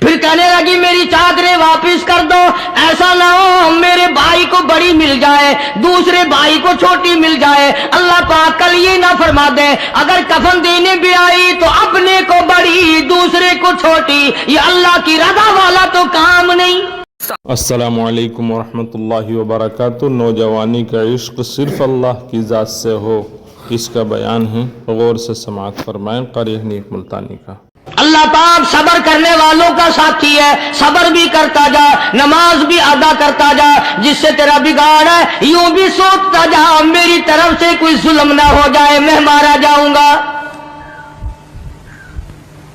پھر کہنے لگی میری چادریں واپس کر دو، ایسا نہ ہو میرے بھائی کو بڑی مل جائے دوسرے بھائی کو چھوٹی مل جائے، اللہ پاک کل یہ نہ فرما دے اگر کفن دینے بھی آئی تو اپنے کو بڑی دوسرے کو چھوٹی، یہ اللہ کی رضا والا تو کام نہیں۔ السلام علیکم ورحمۃ اللہ وبرکاتہ۔ نوجوانی کا عشق صرف اللہ کی ذات سے ہو، اس کا بیان ہے، غور سے سماعت فرمائیں قاری حنیف ملتانی کا۔ اللہ پاک صبر کرنے والوں کا ساتھی ہے، صبر بھی کرتا جا، نماز بھی ادا کرتا جا، جس سے تیرا بگاڑ ہے یوں بھی سوچتا جا میری طرف سے کوئی ظلم نہ ہو جائے میں مارا جاؤں گا۔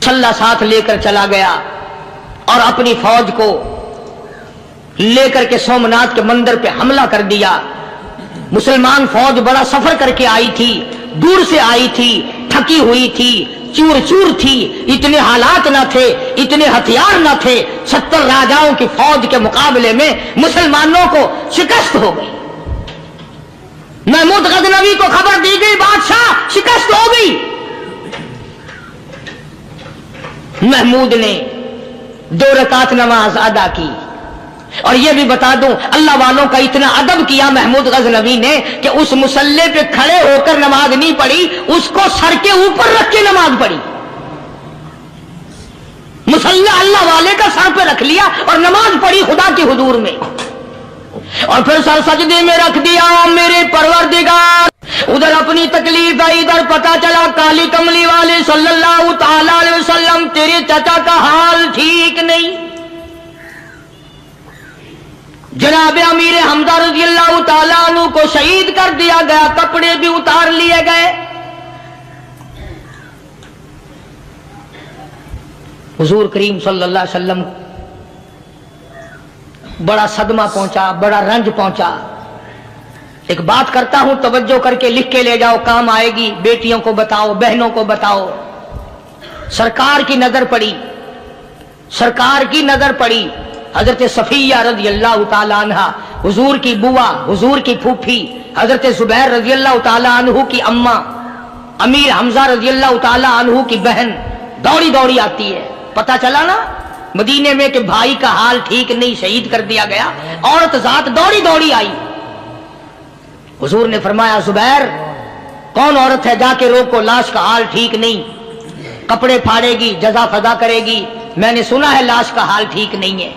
چھلا ساتھ لے کر چلا گیا اور اپنی فوج کو لے کر کے سومناتھ کے مندر پہ حملہ کر دیا۔ مسلمان فوج بڑا سفر کر کے آئی تھی، دور سے آئی تھی، تھکی ہوئی تھی، چور چور تھی، اتنے حالات نہ تھے، اتنے ہتھیار نہ تھے، 70 راجاؤں کی فوج کے مقابلے میں مسلمانوں کو شکست ہو گئی۔ محمود غزنوی کو خبر دی گئی بادشاہ شکست ہو گئی۔ محمود نے 2 رکعت نماز ادا کی، اور یہ بھی بتا دوں اللہ والوں کا اتنا ادب کیا محمود غزنوی نے کہ اس مصلی پہ کھڑے ہو کر نماز نہیں پڑھی، اس کو سر کے اوپر رکھ کے نماز پڑھی۔ مصلی اللہ والے کا سر پہ رکھ لیا اور نماز پڑھی خدا کے حضور میں، اور پھر سر سجدے میں رکھ دیا میرے پروردگار۔ ادھر اپنی تکلیف ہے، ادھر پتا چلا کالی کملی والے صلی اللہ تعالی علیہ وسلم تیرے چچا کا حال ٹھیک نہیں۔ جناب امیر حمزہ رضی اللہ تعالیٰ عنہ کو شہید کر دیا گیا، کپڑے بھی اتار لیے گئے۔ حضور کریم صلی اللہ علیہ وسلم بڑا صدمہ پہنچا، بڑا رنج پہنچا۔ ایک بات کرتا ہوں توجہ کر کے لکھ کے لے جاؤ، کام آئے گی، بیٹیوں کو بتاؤ، بہنوں کو بتاؤ۔ سرکار کی نظر پڑی، سرکار کی نظر پڑی حضرت صفیہ رضی اللہ تعالیٰ عنہ، حضور کی بوا، حضور کی پھوپھی، حضرت زبیر رضی اللہ تعالیٰ عنہ کی اماں، امیر حمزہ رضی اللہ تعالیٰ عنہ کی بہن دوڑی دوڑی آتی ہے۔ پتا چلا نا مدینے میں کہ بھائی کا حال ٹھیک نہیں، شہید کر دیا گیا، عورت ذات دوڑی دوڑی آئی۔ حضور نے فرمایا زبیر کون عورت ہے، جا کے روکو، لاش کا حال ٹھیک نہیں، کپڑے پھاڑے گی، جزا فضا کرے گی، میں نے سنا ہے لاش کا حال ٹھیک نہیں ہے۔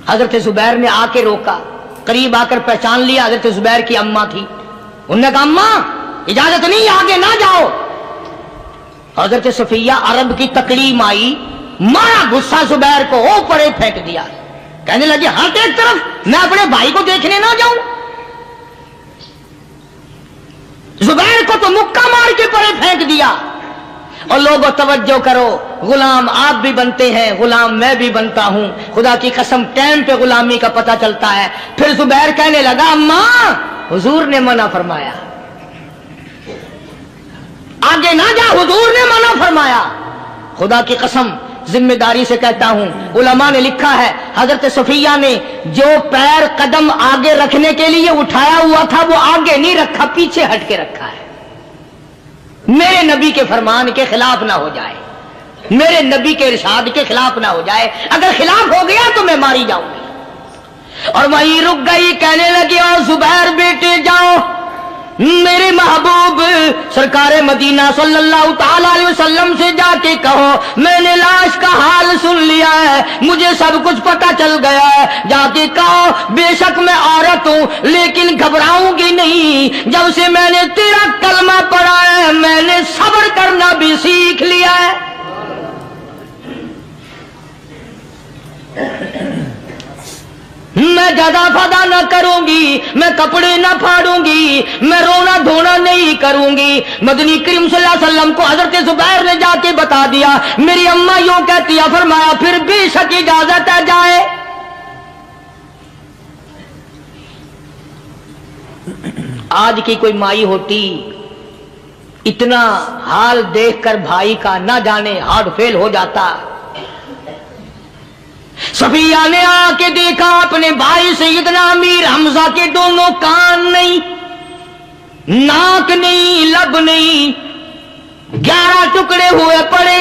حضرت زبیر نے آ کے روکا، قریب آ کر پہچان لیا حضرت زبیر کی اماں تھی۔ انہوں نے کہا اماں اجازت نہیں، آگے نہ جاؤ۔ حضرت صفیہ عرب کی تکلیم آئی، مارا غصہ زبیر کو، او پڑے پھینک دیا، کہنے لگی ہٹ ایک طرف، میں اپنے بھائی کو دیکھنے نہ جاؤں۔ زبیر کو تو مکہ مار کے پڑے پھینک دیا۔ اور لوگوں توجہ کرو، غلام آپ بھی بنتے ہیں، غلام میں بھی بنتا ہوں، خدا کی قسم ٹائم پہ غلامی کا پتہ چلتا ہے۔ پھر زبیر کہنے لگا اماں حضور نے منع فرمایا، آگے نہ جا، حضور نے منع فرمایا۔ خدا کی قسم ذمہ داری سے کہتا ہوں، علماء نے لکھا ہے حضرت صفیہ نے جو پیر قدم آگے رکھنے کے لیے اٹھایا ہوا تھا وہ آگے نہیں رکھا، پیچھے ہٹ کے رکھا ہے، میرے نبی کے فرمان کے خلاف نہ ہو جائے، میرے نبی کے ارشاد کے خلاف نہ ہو جائے، اگر خلاف ہو گیا تو میں ماری جاؤں گی۔ اور وہیں رک گئی، کہنے لگی اور زبیر بیٹے جاؤ، میرے محبوب سرکار مدینہ صلی اللہ تعالی علیہ وسلم سے جا کے کہو میں نے لاش کا حال سن لیا ہے، مجھے سب کچھ پتہ چل گیا ہے، جا کے کہو بے شک میں عورت ہوں لیکن گھبراؤں گی نہیں، جب سے میں نے تیرا کلمہ پڑھا ہے میں نے صبر کرنا بھی سیکھ لیا ہے۔ میں جزا فضا نہ کروں گی، میں کپڑے نہ پھاڑوں گی، میں رونا دھونا نہیں کروں گی۔ مدنی کریم صلی اللہ علیہ وسلم کو حضرت زبیر نے جا کے بتا دیا، میری اماں یوں کہتی ہے، فرمایا پھر بے شک اجازت ہے جائے۔ آج کی کوئی مائی ہوتی اتنا حال دیکھ کر بھائی کا نہ جانے ہارٹ فیل ہو جاتا۔ صفیہ نے آ کے دیکھا اپنے بھائی سیدنا امیر حمزہ کے دونوں کان نہیں، ناک نہیں، لب نہیں، 11 ٹکڑے ہوئے پڑے۔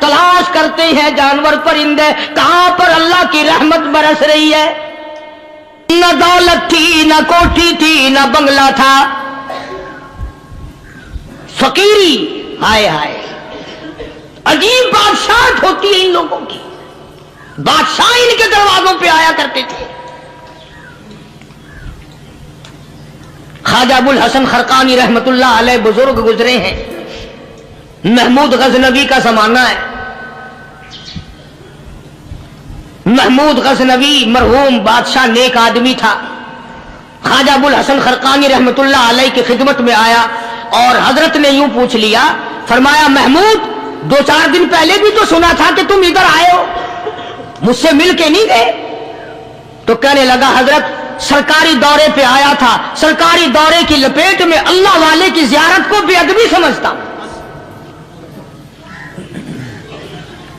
تلاش کرتے ہیں جانور پرندے کہاں پر اللہ کی رحمت برس رہی ہے۔ نہ دولت تھی، نہ کوٹھی تھی، نہ بنگلہ تھا، فقیری، ہائے ہائے، عجیب بادشاہت ہوتی ہے ان لوگوں کی، بادشاہ ان کے دروازوں پہ آیا کرتے تھے۔ خواجہ ابو الحسن خرقانی رحمت اللہ علیہ بزرگ گزرے ہیں، محمود غزنوی کا زمانہ ہے۔ محمود غزنوی مرحوم بادشاہ نیک آدمی تھا۔ خواجہ ابو الحسن خرقانی رحمت اللہ علیہ کی خدمت میں آیا اور حضرت نے یوں پوچھ لیا، فرمایا محمود 2-4 دن پہلے بھی تو سنا تھا کہ تم ادھر آئے ہو، مجھ سے مل کے نہیں گئے؟ تو کہنے لگا حضرت سرکاری دورے پہ آیا تھا، سرکاری دورے کی لپیٹ میں اللہ والے کی زیارت کو بے ادبی سمجھتا ہوں،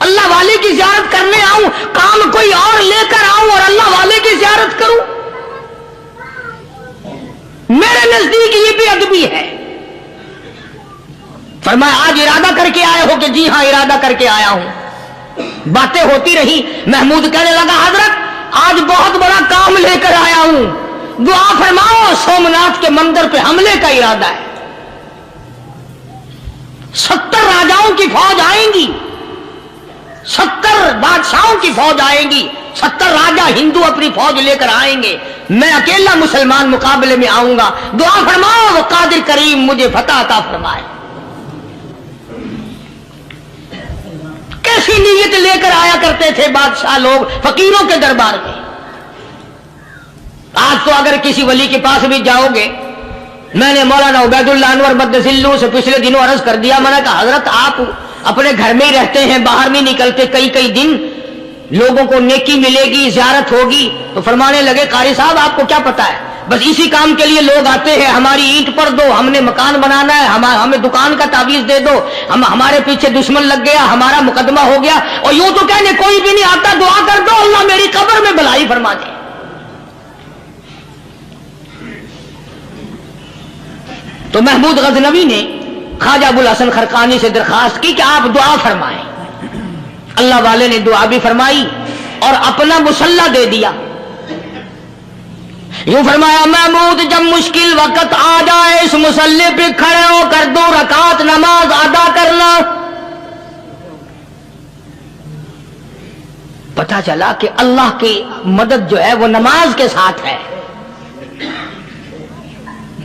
اللہ والے کی زیارت کرنے آؤں، کام کوئی اور لے کر آؤں اور اللہ والے کی زیارت کروں؟ میرے نزدیک یہ بے ادبی ہے۔ فرمایا آج ارادہ کر کے آئے ہو؟ کہ جی ہاں ارادہ کر کے آیا ہوں۔ باتیں ہوتی رہی، محمود کہنے لگا حضرت آج بہت بڑا کام لے کر آیا ہوں، دعا فرماؤ، سومناتھ کے مندر پہ حملے کا ارادہ ہے، 70 راجاؤں کی فوج آئیں گی، 70 بادشاہوں کی فوج آئیں گی، 70 راجا ہندو اپنی فوج لے کر آئیں گے، میں اکیلا مسلمان مقابلے میں آؤں گا، دعا فرماؤ وہ قادر کریم مجھے فتح عطا فرمائے۔ کیسی نیت لے کر آیا کرتے تھے بادشاہ لوگ فقیروں کے دربار میں۔ آج تو اگر کسی ولی کے پاس بھی جاؤ گے، میں نے مولانا عبید اللہ انور مدثلو سے پچھلے دنوں عرض کر دیا، میں نے کہا حضرت آپ اپنے گھر میں ہی رہتے ہیں، باہر نہیں نکلتے، کئی دن لوگوں کو نیکی ملے گی، زیارت ہوگی، تو فرمانے لگے قاری صاحب آپ کو کیا پتا ہے، بس اسی کام کے لیے لوگ آتے ہیں، ہماری اینٹ پر دو، ہم نے مکان بنانا ہے، ہمیں دکان کا تعویذ دے دو، ہمارے پیچھے دشمن لگ گیا، ہمارا مقدمہ ہو گیا، اور یوں تو کہنے کوئی بھی نہیں آتا، دعا کر دو اللہ میری قبر میں بھلائی فرما دے۔ تو محمود غزنوی نے خواجہ ابو الحسن خرقانی سے درخواست کی کہ آپ دعا فرمائیں۔ اللہ والے نے دعا بھی فرمائی اور اپنا مسلح دے دیا۔ یوں فرمایا محمود جب مشکل وقت آ جائے اس مسلح پہ کھڑے ہو کر 2 رکعت نماز ادا کرنا۔ پتہ چلا کہ اللہ کی مدد جو ہے وہ نماز کے ساتھ ہے۔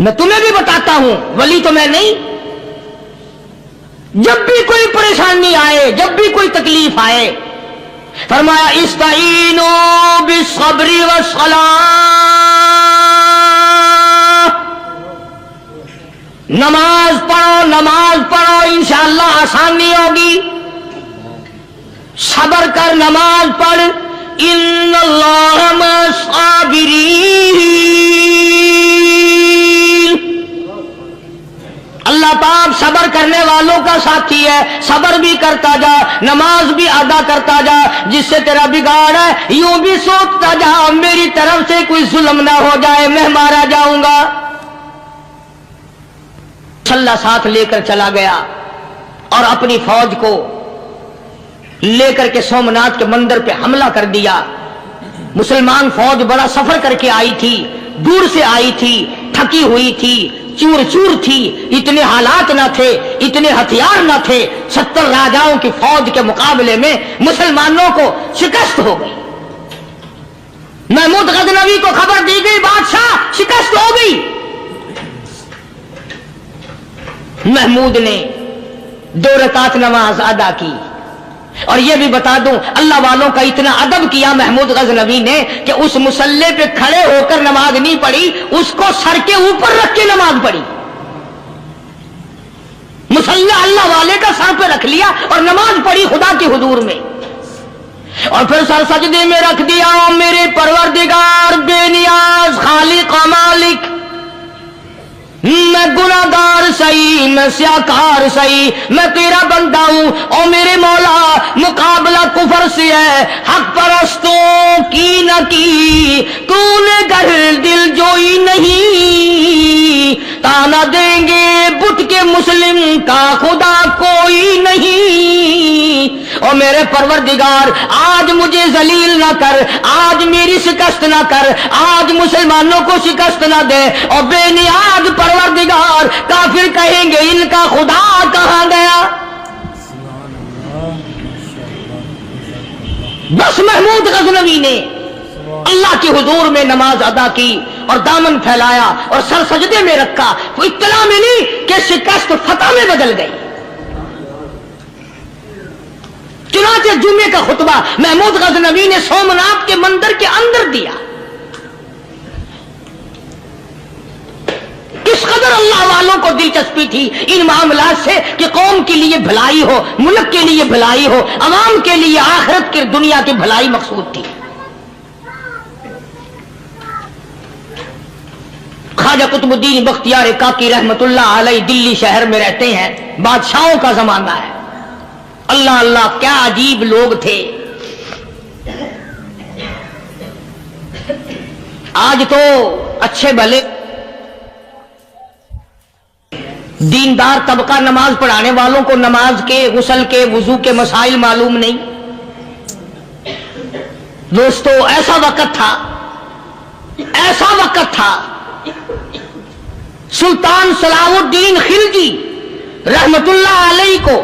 میں تمہیں بھی بتاتا ہوں، ولی تو میں نہیں، جب بھی کوئی پریشانی آئے، جب بھی کوئی تکلیف آئے، فرمایا استعینوا بالصبر والصلاۃ، نماز پڑھو انشاءاللہ آسانی ہوگی، صبر کر نماز پڑھ، ان اللہ مع الصابرین، اللہ پاک صبر کرنے والوں کا ساتھی ہے، صبر بھی کرتا جا، نماز بھی ادا کرتا جا، جس سے تیرا بگاڑ ہے یوں بھی سوچتا جا میری طرف سے کوئی ظلم نہ ہو جائے، میں مارا جاؤں گا۔ چھلا ساتھ لے کر چلا گیا اور اپنی فوج کو لے کر کے سومناتھ کے مندر پہ حملہ کر دیا۔ مسلمان فوج بڑا سفر کر کے آئی تھی، دور سے آئی تھی، تھکی ہوئی تھی، چور چور تھی، اتنے حالات نہ تھے، اتنے ہتھیار نہ تھے، 70 راجاؤں کی فوج کے مقابلے میں مسلمانوں کو شکست ہو گئی۔ محمود غزنوی کو خبر دی گئی بادشاہ شکست ہو گئی۔ محمود نے 2 رکعت نماز ادا کی، اور یہ بھی بتا دوں اللہ والوں کا اتنا ادب کیا محمود غزنوی نے کہ اس مسلح پہ کھڑے ہو کر نماز نہیں پڑھی، اس کو سر کے اوپر رکھ کے نماز پڑھی۔ مسلح اللہ والے کا سر پہ رکھ لیا اور نماز پڑھی خدا کے حضور میں، اور پھر سر سجدے میں رکھ دیا، میرے پروردگار بے نیاز خالق و مالک، میں گناہگار سہی، میں سیاکار سہی، میں تیرا بندہ ہوں، اور میرے مولا مقابلہ کفر سے ہے، حق پرستوں کی نہ کی تو نے گر دل جوئی نہیں، تانا دیں گے بت کے لیے مسلم کا خدا کوئی نہیں، اور میرے پروردگار آج مجھے ذلیل نہ کر، آج میری شکست نہ کر، آج مسلمانوں کو شکست نہ دے۔ اور بے نیاز پروردگار، کافر کہیں گے ان کا خدا کہاں گیا؟ بس محمود غزنوی نے اللہ کے حضور میں نماز ادا کی اور دامن پھیلایا اور سر سجدے میں رکھا، تو اطلاع ملی کہ شکست فتح میں بدل گئی۔ چنانچہ جمعے کا خطبہ محمود غزنوی نے سومناتھ کے مندر کے اندر دیا۔ کس قدر اللہ والوں کو دلچسپی تھی ان معاملات سے کہ قوم کے لیے بھلائی ہو، ملک کے لیے بھلائی ہو، عوام کے لیے آخرت کی دنیا کی بھلائی مقصود تھی۔ خواجہ قطب الدین بختیار کاکی رحمت اللہ علیہ دلی شہر میں رہتے ہیں، بادشاہوں کا زمانہ ہے۔ اللہ اللہ کیا عجیب لوگ تھے۔ آج تو اچھے بھلے دیندار طبقہ نماز پڑھانے والوں کو نماز کے، غسل کے، وضو کے مسائل معلوم نہیں۔ دوستو ایسا وقت تھا سلطان صلاح الدین خلجی رحمت اللہ علیہ کو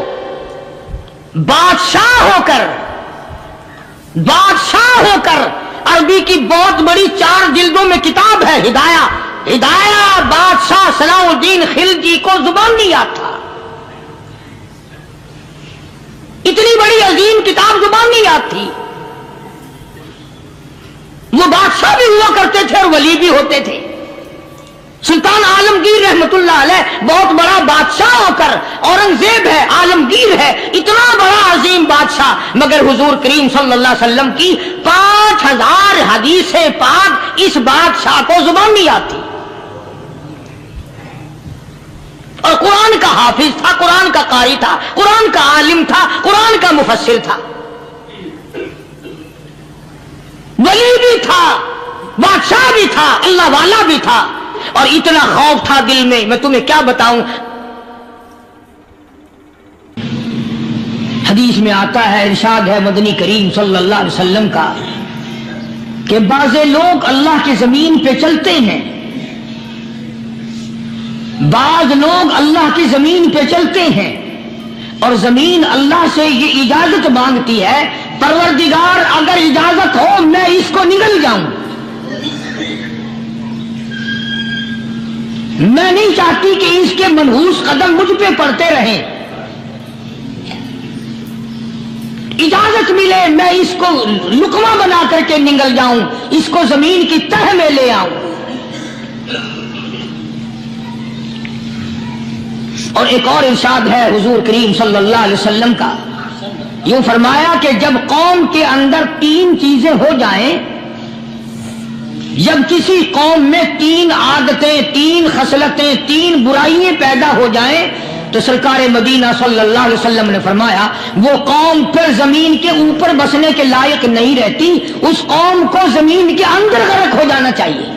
بادشاہ ہو کر عربی کی بہت بڑی 4 جلدوں میں کتاب ہے ہدایہ بادشاہ صلاح الدین خلجی کو زبان نہیں یاد تھا، اتنی بڑی عظیم کتاب زبان نہیں یاد تھی۔ وہ بادشاہ بھی ہوا کرتے تھے اور ولی بھی ہوتے تھے۔ سلطان عالمگیر رحمت اللہ علیہ بہت بڑا بادشاہ ہو کر، اورنگزیب ہے، عالمگیر ہے، اتنا بڑا عظیم بادشاہ، مگر حضور کریم صلی اللہ علیہ وسلم کی 5000 حدیث پاک اس بادشاہ کو زبان نہیں آتی، اور قرآن کا حافظ تھا، قرآن کا قاری تھا، قرآن کا عالم تھا، قرآن کا مفسر تھا، ولی بھی تھا، بادشاہ بھی تھا، اللہ والا بھی تھا، اور اتنا خوف تھا دل میں تمہیں کیا بتاؤں۔ حدیث میں آتا ہے، ارشاد ہے مدنی کریم صلی اللہ علیہ وسلم کا کہ بعض لوگ اللہ کی زمین پہ چلتے ہیں، بعض لوگ اللہ کی زمین پہ چلتے ہیں اور زمین اللہ سے یہ اجازت مانگتی ہے، پروردگار اگر اجازت ہو میں اس کو نگل جاؤں، میں نہیں چاہتی کہ اس کے منحوس قدم مجھ پہ پڑتے رہیں، اجازت ملے میں اس کو لقمہ بنا کر کے نگل جاؤں، اس کو زمین کی تہ میں لے آؤں۔ اور ایک اور ارشاد ہے حضور کریم صلی اللہ علیہ وسلم کا، یوں فرمایا کہ جب قوم کے اندر 3 چیزیں ہو جائیں، جب کسی قوم میں 3 عادتیں، 3 خصلتیں، 3 برائیاں پیدا ہو جائیں، تو سرکار مدینہ صلی اللہ علیہ وسلم نے فرمایا وہ قوم پھر زمین کے اوپر بسنے کے لائق نہیں رہتی، اس قوم کو زمین کے اندر غرق ہو جانا چاہیے۔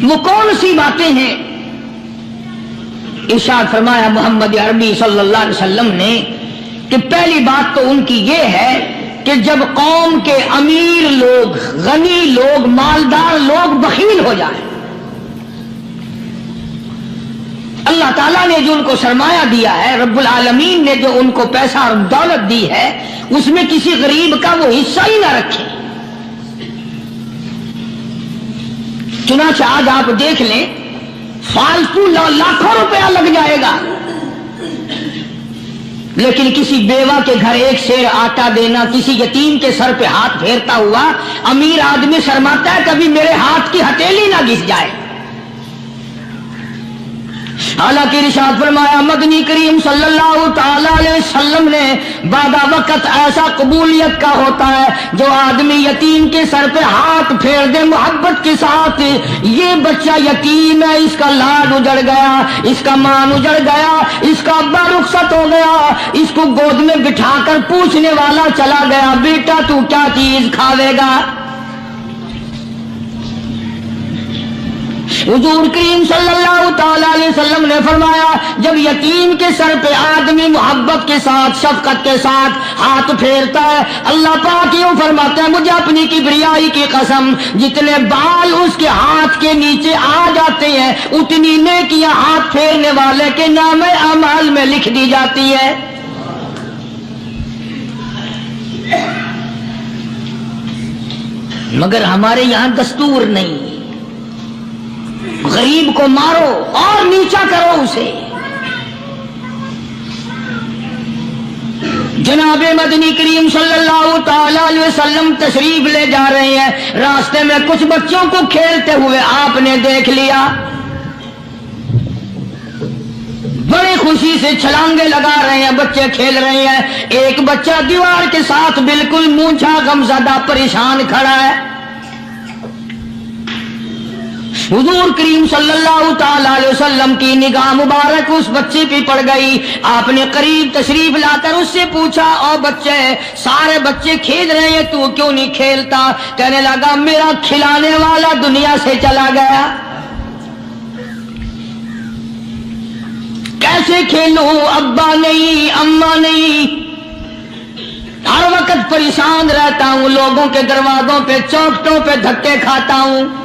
وہ کون سی باتیں ہیں؟ ارشاد فرمایا محمد عربی صلی اللہ علیہ وسلم نے کہ پہلی بات تو ان کی یہ ہے کہ جب قوم کے امیر لوگ، غنی لوگ، مالدار لوگ بخیل ہو جائیں، اللہ تعالیٰ نے جو ان کو سرمایہ دیا ہے، رب العالمین نے جو ان کو پیسہ اور دولت دی ہے، اس میں کسی غریب کا وہ حصہ ہی نہ رکھیں۔ چنانچہ آج آپ دیکھ لیں، فالتو لاکھوں روپیہ لگ جائے گا، لیکن کسی بیوہ کے گھر 1 سیر آٹا دینا، کسی یتیم کے سر پہ ہاتھ پھیرتا ہوا امیر آدمی شرماتا ہے کبھی میرے ہاتھ کی ہتھیلی نہ گھس جائے۔ حالانکہ ارشاد فرمایا مدنی کریم صلی اللہ تعالی علیہ وسلم نے بعد وقت ایسا قبولیت کا ہوتا ہے جو آدمی یتیم کے سر پہ ہاتھ پھیر دے محبت کے ساتھ، یہ بچہ یتیم ہے، اس کا لاڈ اجڑ گیا، اس کا مان اجڑ گیا، اس کا ابا رخصت ہو گیا، اس کو گود میں بٹھا کر پوچھنے والا چلا گیا بیٹا تو کیا چیز کھاوے گا، حضور کریم صلی اللہ تعالی علیہ وسلم نے فرمایا جب یتیم کے سر پہ آدمی محبت کے ساتھ شفقت کے ساتھ ہاتھ پھیرتا ہے اللہ پاک یوں فرماتا ہے مجھے اپنی کبریائی کی قسم جتنے بال اس کے ہاتھ کے نیچے آ جاتے ہیں اتنی نیکیاں ہاتھ پھیرنے والے کے نام اعمال میں لکھ دی جاتی ہے. مگر ہمارے یہاں دستور نہیں. غریب کو مارو اور نیچا کرو اسے. جناب مدنی کریم صلی اللہ تعالی علیہ وسلم تشریف لے جا رہے ہیں. راستے میں کچھ بچوں کو کھیلتے ہوئے آپ نے دیکھ لیا. بڑی خوشی سے چھلانگے لگا رہے ہیں, بچے کھیل رہے ہیں. ایک بچہ دیوار کے ساتھ بالکل مونچھا غمزدہ پریشان کھڑا ہے. حضور کریم صلی اللہ تعالی علیہ وسلم کی نگاہ مبارک اس بچے پہ پڑ گئی. آپ نے قریب تشریف لا کر اس سے پوچھا او بچے سارے بچے کھیل رہے ہیں تو کیوں نہیں کھیلتا؟ کہنے لگا میرا کھلانے والا دنیا سے چلا گیا. کیسے کھیلوں؟ ابا نہیں, اماں نہیں, ہر وقت پریشان رہتا ہوں, لوگوں کے دروازوں پہ چوکھٹوں پہ دھکے کھاتا ہوں.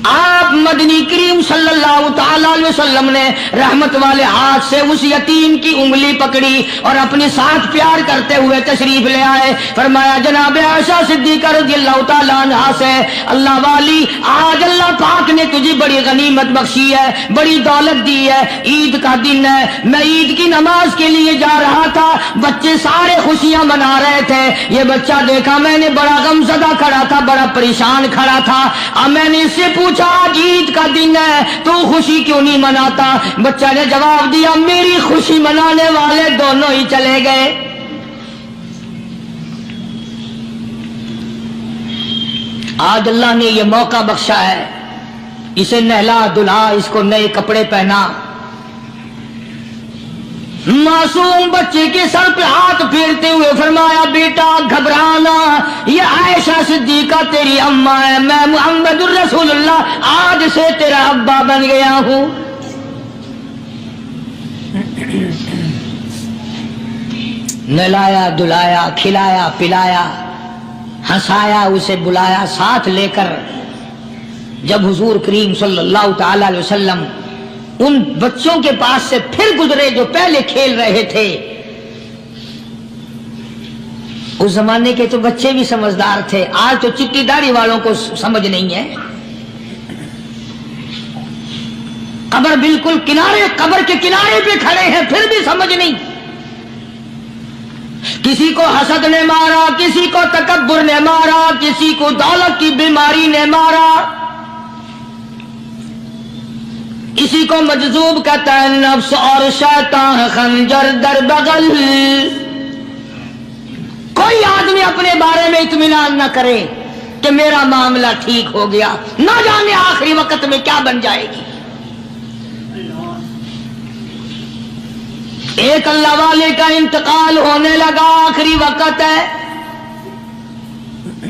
آپ مدنی کریم صلی اللہ تعالی علیہ وسلم نے رحمت والے ہاتھ سے اس یتیم کی انگلی پکڑی اور اپنے ساتھ پیار کرتے ہوئے تشریف لے آئے. فرمایا جناب عائشہ صدیقہ رضی اللہ تعالی عنہا سے اللہ والی آج اللہ پاک نے تجھے بڑی غنیمت بخشی ہے, بڑی دولت دی ہے. عید کا دن ہے, میں عید کی نماز کے لیے جا رہا تھا, بچے سارے خوشیاں منا رہے تھے. یہ بچہ دیکھا میں نے بڑا غمزدہ کھڑا تھا, بڑا پریشان کھڑا تھا. اب میں نے اس سے پوچھا آج عید کا دن ہے تو خوشی کیوں نہیں مناتا؟ بچہ نے جواب دیا میری خوشی منانے والے دونوں ہی چلے گئے. آج اللہ نے یہ موقع بخشا ہے, اسے نہلا دھلا, اس کو نئے کپڑے پہنا. معصوم بچے کے سر پہ ہاتھ پھیرتے ہوئے فرمایا بیٹا گھبرانا, یہ عائشہ صدیقہ تیری اماں ہے, میں محمد الرسول اللہ آج سے تیرا ابا بن گیا ہوں. نہلایا دھلایا, کھلایا پلایا, ہنسایا, اسے بلایا ساتھ لے کر. جب حضور کریم صلی اللہ تعالی علیہ وسلم ان بچوں کے پاس سے پھر گزرے جو پہلے کھیل رہے تھے, اس زمانے کے تو بچے بھی سمجھدار تھے, آج تو چٹی داڑھی والوں کو سمجھ نہیں ہے. قبر بالکل کنارے, قبر کے کنارے پہ کھڑے ہیں پھر بھی سمجھ نہیں. کسی کو حسد نے مارا, کسی کو تکبر نے مارا, کسی کو دولت کی بیماری نے مارا, کسی کو مجذوب کہتا ہے نفس اور شیطان خنجر در بغل. کوئی آدمی اپنے بارے میں اطمینان نہ کرے کہ میرا معاملہ ٹھیک ہو گیا, نہ جانے آخری وقت میں کیا بن جائے گی. ایک اللہ والے کا انتقال ہونے لگا, آخری وقت ہے.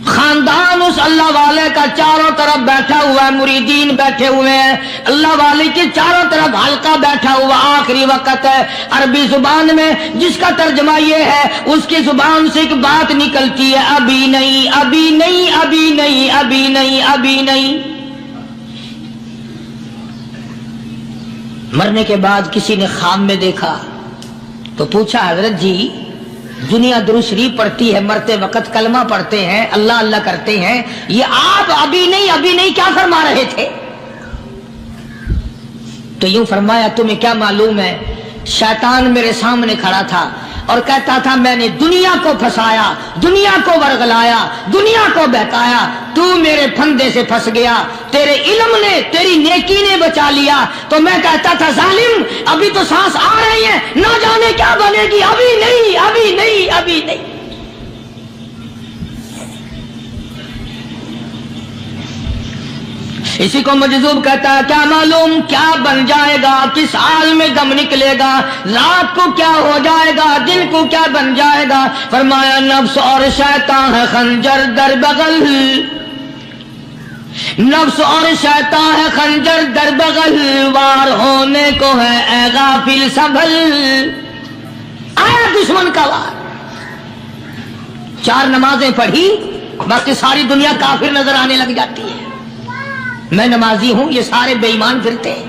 خاندان اس اللہ والے کا چاروں طرف بیٹھا ہوا ہے, مریدین بیٹھے ہوئے ہیں, اللہ والے کے چاروں طرف حلقہ بیٹھا ہوا. آخری وقت ہے. عربی زبان میں جس کا ترجمہ یہ ہے اس کی زبان سے ایک بات نکلتی ہے ابھی نہیں, ابھی نہیں, ابھی نہیں, ابھی نہیں, ابھی نہیں. مرنے کے بعد کسی نے خواب میں دیکھا تو پوچھا حضرت جی دنیا درود شریف پڑھتی ہے, مرتے وقت کلمہ پڑھتے ہیں, اللہ اللہ کرتے ہیں, یہ آپ ابھی نہیں ابھی نہیں کیا فرما رہے تھے؟ تو یوں فرمایا تمہیں کیا معلوم ہے, شیطان میرے سامنے کھڑا تھا اور کہتا تھا میں نے دنیا کو پھنسایا, دنیا کو ورگلایا, دنیا کو بہکایا, تو میرے پھندے سے پھنس گیا, تیرے علم نے تیری نیکی نے بچا لیا. تو میں کہتا تھا ظالم ابھی تو سانس آ رہی ہے, نہ جانے کیا بنے گی, ابھی نہیں, ابھی نہیں, ابھی نہیں. اسی کو مجذوب کہتا ہے کیا معلوم کیا بن جائے گا, کس حال میں دم نکلے گا, رات کو کیا ہو جائے گا, دن کو کیا بن جائے گا. فرمایا نفس اور شیطان ہے خنجر در بغل. نفس اور شیطان ہے خنجر در بغل، وار ہونے کو ہے اے غافل سنبھل۔ آیا دشمن کا وار، 4 نمازیں پڑھی باقی ساری دنیا کافر نظر آنے لگ جاتی ہے، میں نمازی ہوں یہ سارے بے ایمان پھرتے ہیں۔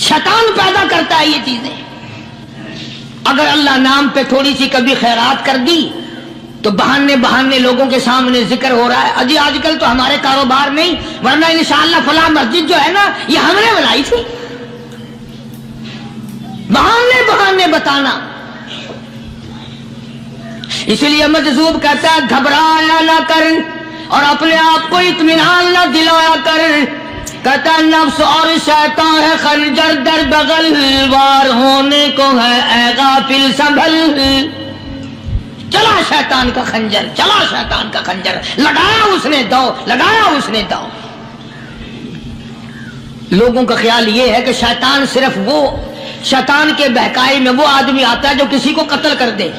شیطان پیدا کرتا ہے یہ چیزیں۔ اگر اللہ نام پہ تھوڑی سی کبھی خیرات کر دی تو بہانے لوگوں کے سامنے ذکر ہو رہا ہے، اجی آج کل تو ہمارے کاروبار نہیں، ورنہ انشاءاللہ فلاں مسجد جو ہے نا یہ ہم نے بنائی تھی۔ بہانے بتانا۔ اس لیے مجذوب کہتا ہے گھبرایا نہ کر اور اپنے آپ کو اطمینان نہ دلایا کر، کہتا ہے نفس اور شیطان ہے خنجر در بغل، وار ہونے کو ہے اے غافل سنبھل۔ چلا شیطان کا خنجر، چلا شیطان کا خنجر، لگایا اس نے دو، لگایا اس نے دو۔ لوگوں کا خیال یہ ہے کہ شیطان صرف وہ، شیطان کے بہکائی میں وہ آدمی آتا ہے جو کسی کو قتل کر دے۔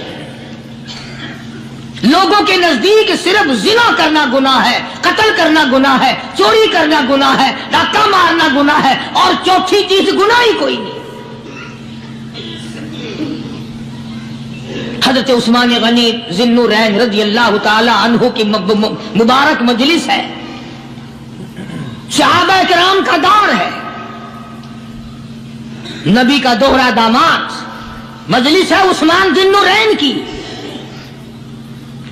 لوگوں کے نزدیک صرف زنا کرنا گناہ ہے، قتل کرنا گناہ ہے، چوری کرنا گناہ ہے، ڈاکہ مارنا گناہ ہے، اور چوتھی چیز گناہ ہی کوئی نہیں۔ حضرت عثمان غنی ذی النورین رضی اللہ تعالی عنہ کی مبارک مجلس ہے، صحابہ کرام کا دور ہے، نبی کا دوہرا داماد، مجلس ہے عثمان ذی النورین کی۔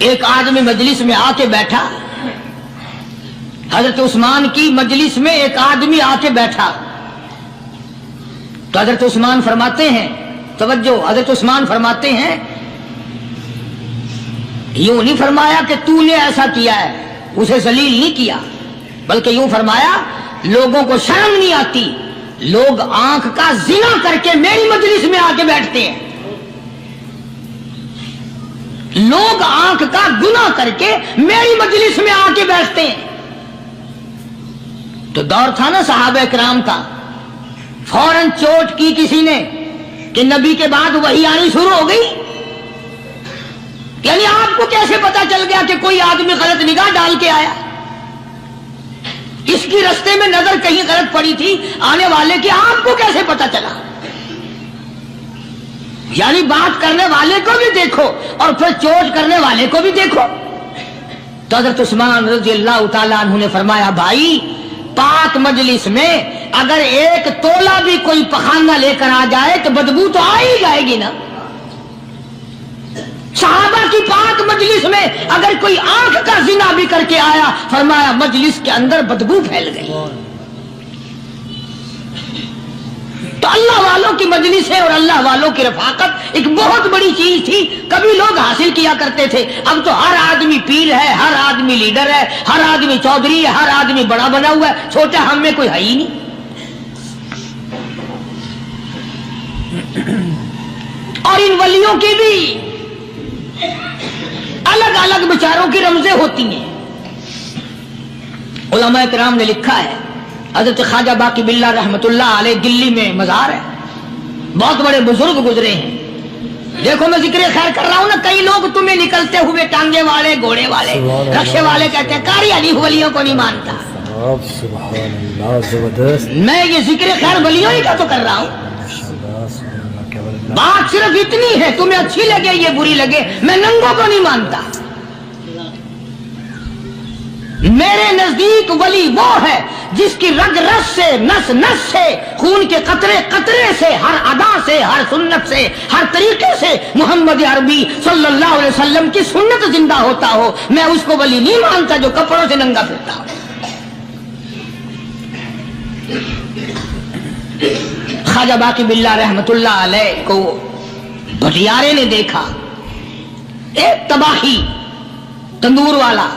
ایک آدمی مجلس میں آ کے بیٹھا، حضرت عثمان کی مجلس میں ایک آدمی آ کے بیٹھا تو حضرت عثمان فرماتے ہیں، توجہ، حضرت عثمان فرماتے ہیں، یوں نہیں فرمایا کہ تو نے ایسا کیا ہے، اسے ذلیل نہیں کیا، بلکہ یوں فرمایا لوگوں کو شرم نہیں آتی، لوگ آنکھ کا زنا کر کے میری مجلس میں آ کے بیٹھتے ہیں، لوگ آنکھ کا گناہ کر کے میری مجلس میں آ کے بیٹھتے ہیں۔ تو دور تھا نا صحابہ کرام کا، فوراً چوٹ کی کسی نے کہ نبی کے بعد وحی آنی شروع ہو گئی۔ یعنی آپ کو کیسے پتا چل گیا کہ کوئی آدمی غلط نگاہ ڈال کے آیا؟ اس کی رستے میں نظر کہیں غلط پڑی تھی آنے والے کی، آپ کو کیسے پتا چلا؟ یعنی بات کرنے والے کو بھی دیکھو اور پھر چوٹ کرنے والے کو بھی دیکھو۔ تو حضرت عثمان رضی اللہ تعالیٰ عنہ نے فرمایا، بھائی پاک مجلس میں اگر ایک تولا بھی کوئی پخانہ لے کر آ جائے تو بدبو تو آ ہی جائے گی نا۔ صحابہ کی پاک مجلس میں اگر کوئی آنکھ کا زنا بھی کر کے آیا، فرمایا مجلس کے اندر بدبو پھیل گئی۔ تو اللہ والوں کی مجلس ہے اور اللہ والوں کی رفاقت ایک بہت بڑی چیز تھی، کبھی لوگ حاصل کیا کرتے تھے، اب تو ہر آدمی پیر ہے، ہر آدمی لیڈر ہے، ہر آدمی چودھری ہے، ہر آدمی بڑا بنا ہوا ہے، چھوٹا ہم میں کوئی ہے ہی نہیں۔ اور ان ولیوں کی بھی الگ الگ بیچاروں کی رمزیں ہوتی ہیں۔ علماء کرام نے لکھا ہے، حضرت خواجہ باقی باللہ رحمت اللہ علیہ دلی میں مزار ہے، بہت بڑے بزرگ گزرے ہیں۔ دیکھو میں ذکر خیر کر رہا ہوں نا، کئی لوگ تمہیں نکلتے ہوئے ٹانگے والے، گھوڑے والے، رکشے والے کہتے ہیں قاری علی ولیوں کو نہیں مانتا۔ میں یہ ذکر خیر ولیوں ہی کا تو کر رہا ہوں۔ بات صرف اتنی ہے، تمہیں اچھی لگے یہ بری لگے، میں ننگوں کو نہیں مانتا۔ میرے نزدیک ولی وہ ہے جس کی رگ رس سے، نس نس سے، خون کے قطرے قطرے سے، ہر ادا سے، ہر سنت سے، ہر طریقے سے محمد عربی صلی اللہ علیہ وسلم کی سنت زندہ ہوتا ہو۔ میں اس کو ولی نہیں مانتا جو کپڑوں سے ننگا پھرتا ہو۔ خواجہ باقی باللہ رحمت اللہ علیہ کو بھٹیارے نے دیکھا، ایک تباہی تندور والا،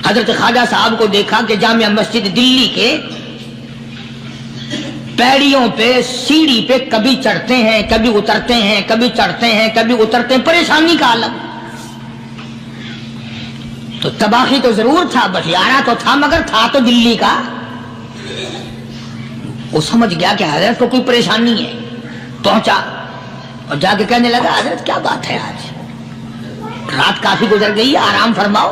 حضرت خواجہ صاحب کو دیکھا کہ جامع مسجد دلی کے پیڑیوں پہ، سیڑھی پہ کبھی چڑھتے ہیں، کبھی اترتے ہیں، کبھی چڑھتے ہیں، کبھی اترتے ہیں، پریشانی کا عالم۔ تو تباہی تو ضرور تھا، بٹیارہ تو تھا، مگر تھا تو دلی کا۔ وہ سمجھ گیا کہ حضرت کو کوئی پریشانی ہے، پہنچا اور جا کے کہنے لگا، حضرت کیا بات ہے، آج رات کافی گزر گئی ہے، آرام فرماؤ۔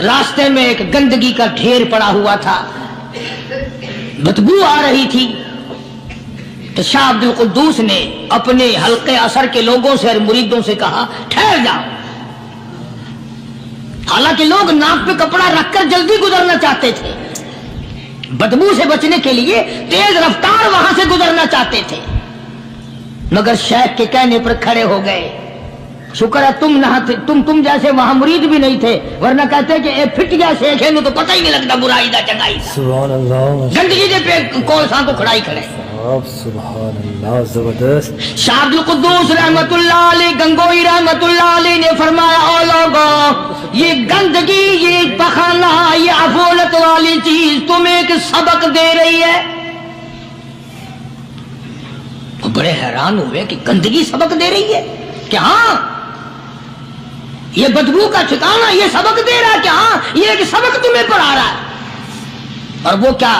راستے میں ایک گندگی کا ڈھیر پڑا ہوا تھا، بدبو آ رہی تھی، تو شاہ عبد القدوس نے اپنے حلقے اثر کے لوگوں سے اور مریدوں سے کہا ٹھہر جاؤ۔ حالانکہ لوگ ناک پہ کپڑا رکھ کر جلدی گزرنا چاہتے تھے، بدبو سے بچنے کے لیے تیز رفتار وہاں سے گزرنا چاہتے تھے، مگر شیخ کے کہنے پر کھڑے ہو گئے۔ شکر ہے تم نہ تھے، تم جیسے وہاں مرید بھی نہیں تھے، ورنہ کہتے کہ اے پھٹ گیا شیخ ہے، تو پتہ ہی نہیں لگتا برائی دا چنگائی دا۔ سبحان اللہ، گندگی دے پہ کون سان کو کھڑائی کھڑے۔ سبحان اللہ، زبردست۔ شاہ عبد القدوس رحمت اللہ علیہ گنگوئی رحمت اللہ علیہ نے فرمایا او لوگو، یہ گندگی، یہ پخانہ، یہ افولت والی چیز تمہیں ایک سبق دے رہی ہے۔ وہ بڑے حیران ہوئے کہ گندگی سبق دے رہی ہے کہ ہاں یہ بدبو کا ٹھکانہ یہ سبق دے رہا ہے کہ ہاں یہ ایک سبق تمہیں پڑھا رہا ہے۔ اور وہ کیا؟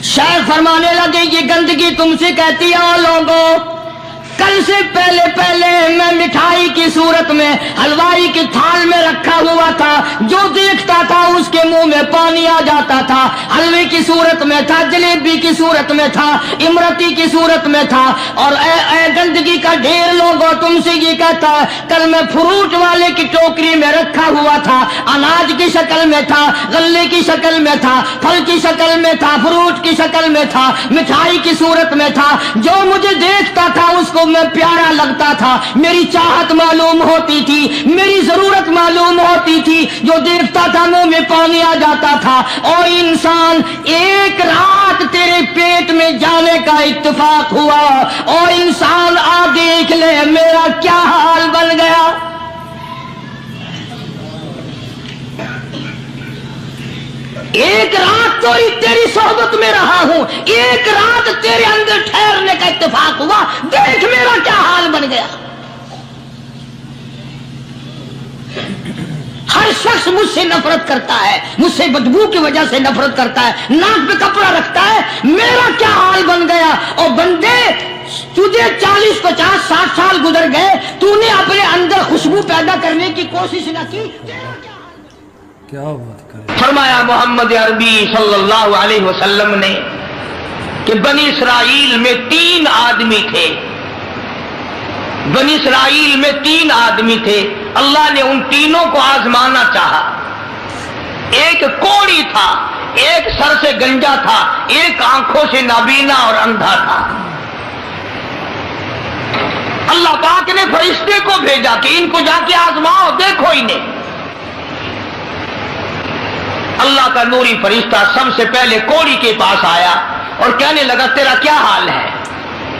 شیخ فرمانے لگے یہ گندگی تم سے کہتی ہے او لوگو، کل سے پہلے میں مٹھائی کی صورت میں حلوائی کی تھال میں رکھا ہوا تھا، جو دیکھتا تھا اس کے منہ میں پانی آ جاتا تھا، حلوے کی صورت میں تھا، جلیبی کی صورت میں تھا، امرتی کی صورت میں تھا، اور اے گندگی کا ڈھیر لوگوں تم سے یہ کہتا ہے کل میں فروٹ والے کی ٹوکری میں رکھا ہوا تھا، اناج کی شکل میں تھا، غلے کی شکل میں تھا، پھل کی شکل میں تھا، فروٹ کی شکل میں تھا، مٹھائی کی صورت میں تھا، جو مجھے دیکھتا تھا اس کو میں پیارا لگتا تھا، میری چاہت معلوم ہوتی تھی، میری ضرورت معلوم ہوتی تھی، جو دیکھتا تھا منہ میں پانی آ جاتا تھا۔ اور انسان ایک رات تیرے پیٹ میں جانے کا اتفاق ہوا، اور انسان آ دیکھ لے میرا کیا حال بن گیا۔ ایک رات تو تیری صحبت میں رہا ہوں، ایک رات تیرے اندر ٹھہرنے کا اتفاق ہوا، دیکھ میرا کیا حال بن گیا۔ ہر شخص مجھ سے نفرت کرتا ہے، مجھ سے بدبو کی وجہ سے نفرت کرتا ہے، ناک پہ کپڑا رکھتا ہے، میرا کیا حال بن گیا۔ اور بندے تجھے 40 50 60 سال گزر گئے، تو نے اپنے اندر خوشبو پیدا کرنے کی کوشش نہ کی، کیا بات کرے۔ فرمایا محمد عربی صلی اللہ علیہ وسلم نے کہ بنی اسرائیل میں 3 آدمی تھے، بنی اسرائیل میں 3 آدمی تھے، اللہ نے ان تینوں کو آزمانا چاہا۔ ایک کوڑی تھا، ایک سر سے گنجا تھا، ایک آنکھوں سے نابینا اور اندھا تھا۔ اللہ پاک نے فرشتے کو بھیجا کہ ان کو جا کے آزماؤ، دیکھو انہیں۔ اللہ کا نوری فرشتہ سب سے پہلے کوڑی کے پاس آیا اور کہنے لگا تیرا کیا حال ہے؟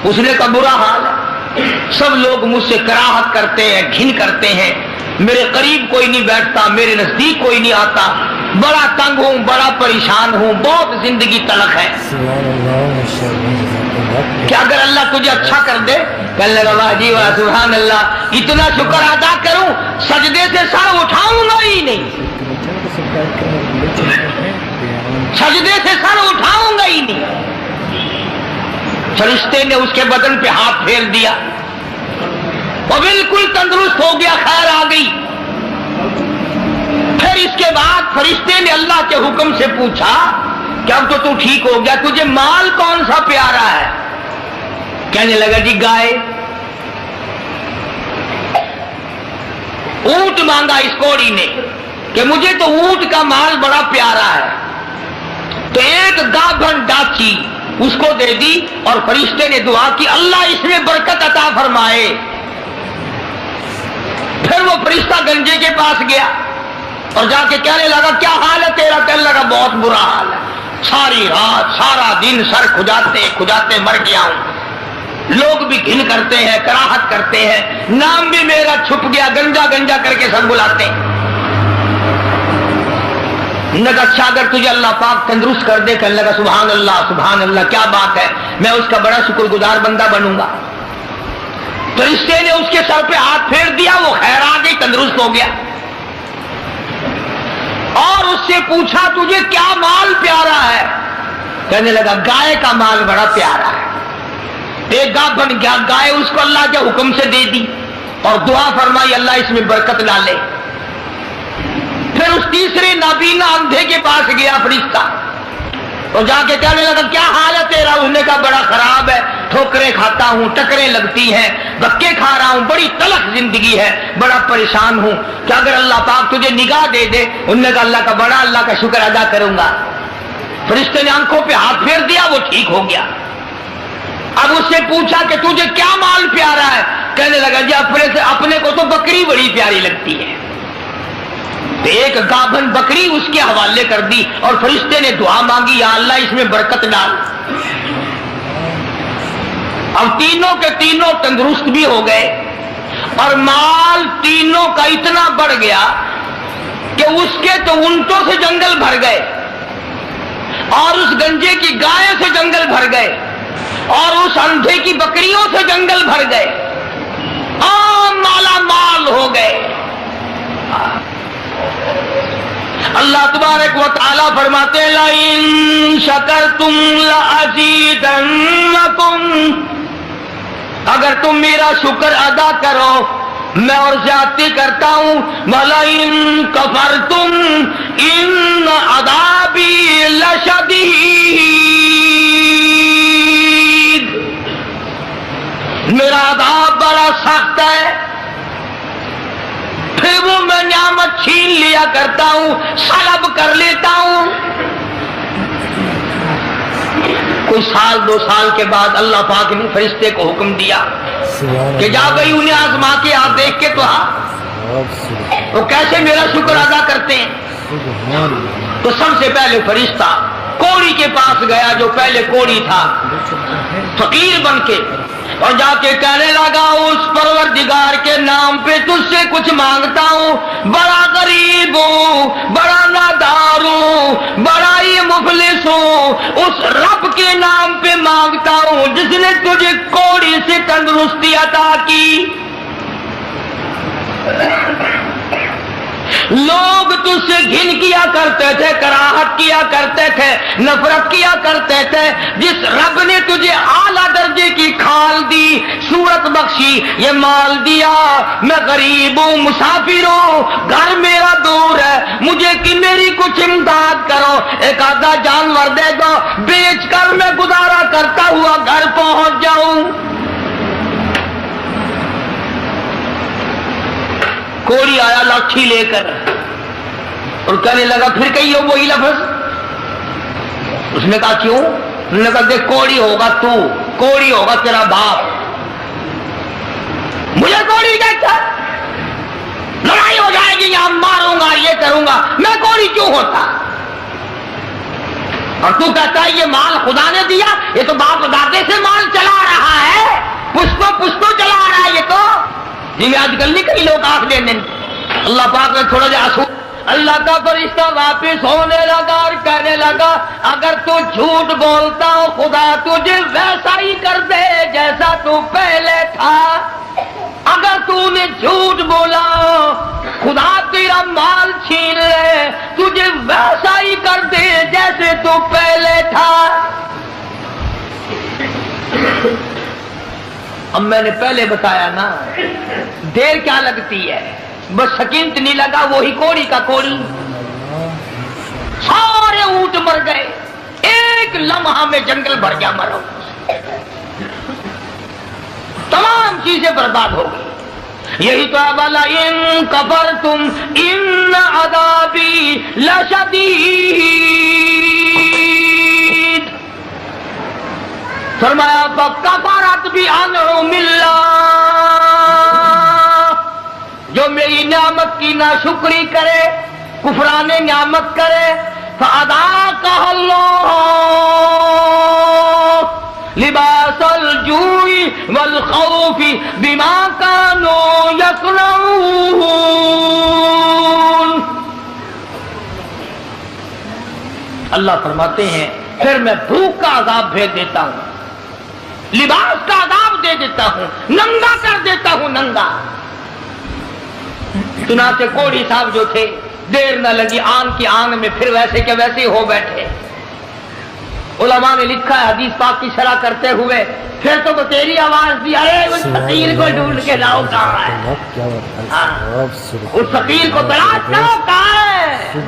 اس نے کہا برا حال ہے، سب لوگ مجھ سے کراہت کرتے ہیں، گھن کرتے ہیں، میرے قریب کوئی نہیں بیٹھتا، میرے نزدیک کوئی نہیں آتا، بڑا تنگ ہوں، بڑا پریشان ہوں، بہت زندگی تلخ ہے۔ کہ اگر اللہ تجھے اچھا کر دے، کہنے لگا واہ جی واہ سبحان اللہ، اتنا شکر ادا کروں سجدے سے سر اٹھاؤں گا ہی نہیں، سجدے سے سر اٹھاؤں گا ہی نہیں۔ فرشتے نے اس کے بدن پہ ہاتھ پھیر دیا، وہ بالکل تندرست ہو گیا، خیر آ گئی۔ پھر اس کے بعد فرشتے نے اللہ کے حکم سے پوچھا کہ اب تو ٹھیک ہو گیا، تجھے مال کون سا پیارا ہے؟ کہنے لگا جی گائے۔ اونٹ مانگا اس کوڑی نے کہ مجھے تو اونٹ کا مال بڑا پیارا ہے، تو ایک گابھن ڈاچی اس کو دے دی، اور فرشتے نے دعا کی اللہ اس میں برکت عطا فرمائے۔ پھر وہ فرشتہ گنجے کے پاس گیا اور جا کے کہنے لگا کیا حال ہے تیرا؟ کہنے لگا بہت برا حال ہے، ساری رات سارا دن سر کھجاتے کھجاتے مر گیا ہوں، لوگ بھی گھن کرتے ہیں، کراہت کرتے ہیں، نام بھی میرا چھپ گیا، گنجا گنجا کر کے سب بلاتے ہیں۔ اچھا اگر تجھے اللہ پاک تندرست کر دے، کہنے لگا سبحان اللہ کیا بات ہے، میں اس کا بڑا شکر گزار بندہ بنوں گا۔ فرشتے نے اس کے سر پہ ہاتھ پھیر دیا، وہ خیر آ گئی، تندرست ہو گیا۔ اور اس سے پوچھا تجھے کیا مال پیارا ہے؟ کہنے لگا گائے کا مال بڑا پیارا ہے۔ ایک گابھن گائے اس کو اللہ کے حکم سے دے دی اور دعا فرمائی اللہ اس میں برکت ڈالے۔ پھر اس تیسرے نابینا اندھے کے پاس گیا فرشتہ اور جا کے کہنے لگا کیا حال ہے تیرا؟ اس نے کہا بڑا خراب ہے، ٹھوکریں کھاتا ہوں، ٹکریں لگتی ہیں، دھکے کھا رہا ہوں، بڑی تلخ زندگی ہے، بڑا پریشان ہوں، کہ اگر اللہ پاک تجھے نگاہ دے دے؟ انہوں نے کہا اللہ کا بڑا اللہ کا شکر ادا کروں گا۔ فرشتے نے آنکھوں پہ ہاتھ پھیر دیا، وہ ٹھیک ہو گیا۔ اب اس سے پوچھا کہ تجھے کیا مال پیارا ہے؟ کہنے لگا جی اپنے کو تو بکری بڑی پیاری لگتی ہے۔ تو ایک گابھن بکری اس کے حوالے کر دی اور فرشتے نے دعا مانگی یا اللہ اس میں برکت ڈال۔ اب تینوں کے تینوں تندرست بھی ہو گئے اور مال تینوں کا اتنا بڑھ گیا کہ اس کے تو اونٹوں سے جنگل بھر گئے اور اس گنجے کی گائے سے جنگل بھر گئے اور اس اندھے کی بکریوں سے جنگل بھر گئے اور مالا مال ہو گئے۔ اللہ تبارک و تعالی فرماتے ہیں لَئِن شَكَرْتُمْ لَأَزِيدَنَّكُمْ، اگر تم میرا شکر ادا کرو میں اور زیادتی کرتا ہوں، وَلَئِن كَفَرْتُمْ إِنَّ عَذَابِي لَشَدِيدٌ، میرا عذاب بڑا سخت ہے۔ پھر وہ میں نعمت چھین لیا کرتا ہوں، سلب کر لیتا ہوں۔ کوئی سال دو سال کے بعد اللہ پاک نے فرشتے کو حکم دیا کہ جا بھائی انہیں آزما کے آپ دیکھ کے تو وہ کیسے میرا شکر ادا کرتے ہیں۔ تو سب سے پہلے فرشتہ کوڑی کے پاس گیا جو پہلے کوڑی تھا، فقیر بن کے، اور جا کے کہنے لگا اس پروردگار کے نام پہ تجھ سے کچھ مانگتا ہوں، بڑا غریب ہوں، بڑا نادار ہوں، بڑا ہی مفلس ہوں، اس رب کے نام پہ مانگتا ہوں جس نے تجھے کوڑی سے تندرستی عطا کی۔ لوگ تجھ سے گھن کیا کرتے تھے، کراہت کیا کرتے تھے، نفرت کیا کرتے تھے، جس رب نے تجھے اعلیٰ درجے کی کھال دی، صورت بخشی، یہ مال دیا، میں غریب ہوں، مسافر ہوں، گھر میرا دور ہے، مجھے کہ میری کچھ امداد کرو، ایک آدھا جانور دے دو، بیچ کر میں گزارا کرتا ہوا گھر پہنچ جاؤں۔ کوڑی آیا لاٹھی لے کر اور کہنے لگا پھر کہیے وہی لفظ۔ اس نے کہا کیوں؟ انہوں نے کہا دیکھ کوڑی ہوگا تو، کوڑی ہوگا تیرا باپ، مجھے کوڑی کہتا ہے، لڑائی ہو جائے گی یہاں ماروں گا یہ کروں گا، میں کوڑی کیوں ہوتا؟ اور تو کہتا ہے یہ مال خدا نے دیا، یہ تو باپ دادے سے مال چلا رہا ہے، پشتوں چلا رہا ہے یہ تو۔ جی آج کل نہیں کئی لوگ آنکھ دینے، اللہ پاک نے تھوڑا جا آنسو، اللہ کا فرشتہ واپس ہونے لگا اور کہنے لگا اگر تو جھوٹ بولتا ہو خدا تجھے ویسا ہی کر دے جیسا تو پہلے تھا۔ اگر تو نے جھوٹ بولا خدا تیرا مال چھین لے، تجھے ویسا ہی کر دے جیسے تو پہلے تھا۔ اب میں نے پہلے بتایا نا دیر کیا لگتی ہے، بس سکینت نہیں لگا، وہی کوڑی کا کوڑی، سارے اونٹ مر گئے، ایک لمحہ میں جنگل بھر گیا مرو، تمام چیزیں برباد ہو گئی۔ یہی تو والا ان کفرتم ان عذابی لشدید، فرمایا فکفرت بانعم اللہ، جو میری نعمت کی ناشکری کرے، کفران نعمت کرے، فاذاقها اللہ لباس الجوع والخوف بما كانوا يصنعون۔ اللہ فرماتے ہیں پھر میں بھوک کا عذاب بھیج دیتا ہوں، لباس کا عذاب دے دیتا ہوں، ننگا کر دیتا ہوں، ننگا۔ چنانچہ کوڑی صاحب جو تھے دیر نہ لگی آن کی آن میں پھر ویسے کے ویسے ہو بیٹھے۔ علماء نے لکھا ہے حدیث پاک کی شرح کرتے ہوئے پھر تو تیری آواز دی، ارے اس فقیر کو ڈھونڈ کے لاؤ کہاں ہے، اس فقیر کو تلاش کرو کہاں ہے۔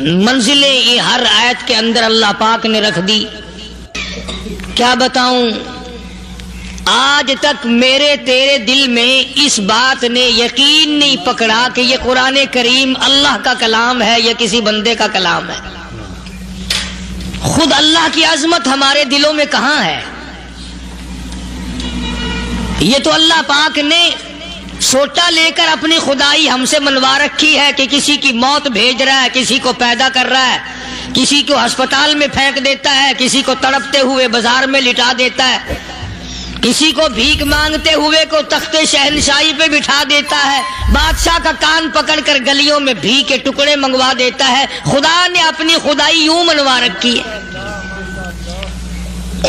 منزلیں یہ ہر آیت کے اندر اللہ پاک نے رکھ دی. کیا بتاؤں، آج تک میرے تیرے دل میں اس بات نے یقین نہیں پکڑا کہ یہ قرآن کریم اللہ کا کلام ہے یا کسی بندے کا کلام ہے. خود اللہ کی عظمت ہمارے دلوں میں کہاں ہے؟ یہ تو اللہ پاک نے سوٹا لے کر اپنی خدائی ہم سے منوا رکھی ہے کہ کسی کی موت بھیج رہا ہے، کسی کو پیدا کر رہا ہے، کسی کو ہسپتال میں پھینک دیتا ہے، کسی کو تڑپتے ہوئے بازار میں لٹا دیتا ہے، کسی کو بھیک مانگتے ہوئے کو تخت شہنشاہی پہ بٹھا دیتا ہے، بادشاہ کا کان پکڑ کر گلیوں میں بھیک کے ٹکڑے منگوا دیتا ہے. خدا نے اپنی خدائی یوں منوا رکھی ہے.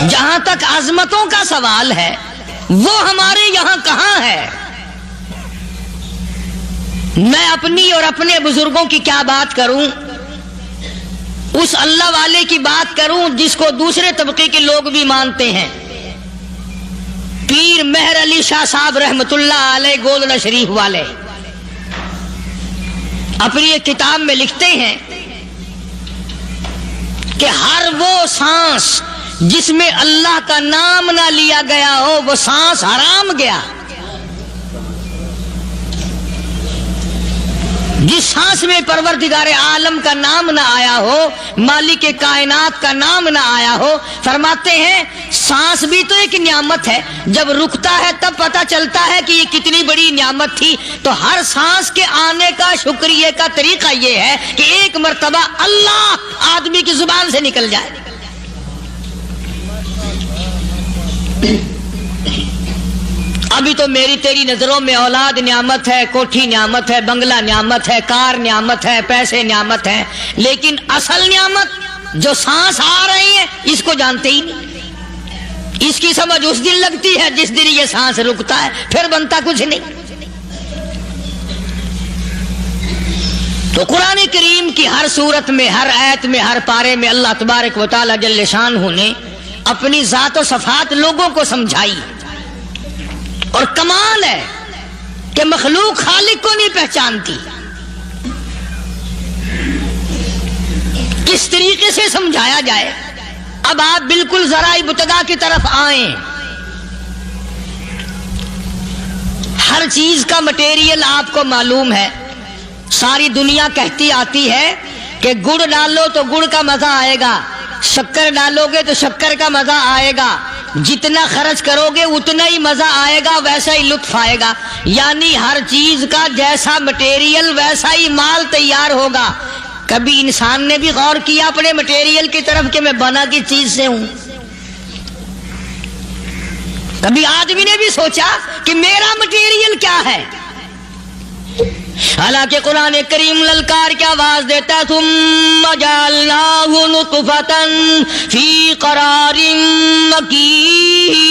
جہاں تک عظمتوں کا سوال ہے وہ ہمارے یہاں کہاں ہے؟ میں اپنی اور اپنے بزرگوں کی کیا بات کروں، اس اللہ والے کی بات کروں جس کو دوسرے طبقے کے لوگ بھی مانتے ہیں. پیر مہر علی شاہ صاحب رحمت اللہ علیہ گولڈا شریف والے اپنی ایک کتاب میں لکھتے ہیں کہ ہر وہ سانس جس میں اللہ کا نام نہ لیا گیا ہو وہ سانس حرام گیا. جس سانس میں پروردگار عالم کا نام نہ آیا ہو، مالک کائنات کا نام نہ آیا ہو، فرماتے ہیں سانس بھی تو ایک نعمت ہے، جب رکتا ہے تب پتہ چلتا ہے کہ یہ کتنی بڑی نعمت تھی. تو ہر سانس کے آنے کا شکریہ کا طریقہ یہ ہے کہ ایک مرتبہ اللہ آدمی کی زبان سے نکل جائے. ابھی تو میری تیری نظروں میں اولاد نعمت ہے، کوٹھی نعمت ہے، بنگلہ نعمت ہے، کار نعمت ہے، پیسے نعمت ہے، لیکن اصل نعمت جو سانس آ رہی ہے اس کو جانتے ہی نہیں. اس کی سمجھ اس دن لگتی ہے جس دن یہ سانس رکتا ہے، پھر بنتا کچھ نہیں. تو قرآن کریم کی ہر صورت میں، ہر آیت میں، ہر پارے میں اللہ تبارک و تعالی جل شانہ نے اپنی ذات و صفات لوگوں کو سمجھائی. اور کمال ہے کہ مخلوق خالق کو نہیں پہچانتی. کس طریقے سے سمجھایا جائے؟ اب آپ بالکل ذرا ابتدا کی طرف آئیں. ہر چیز کا مٹیریل آپ کو معلوم ہے. ساری دنیا کہتی آتی ہے کہ گڑ ڈالو تو گڑ کا مزہ آئے گا، شکر ڈالو گے تو شکر کا مزہ آئے گا، جتنا خرچ کرو گے اتنا ہی مزہ آئے گا، ویسا ہی لطف آئے گا. یعنی ہر چیز کا جیسا مٹیریل ویسا ہی مال تیار ہوگا. کبھی انسان نے بھی غور کیا اپنے مٹیریل کی طرف کہ میں بنا کس چیز سے ہوں؟ کبھی آدمی نے بھی سوچا کہ میرا مٹیریل کیا ہے؟ حالانکہ قرآن کریم للکار کی آواز دیتا، ثم جعلناہ نطفۃ فی قرار مکین،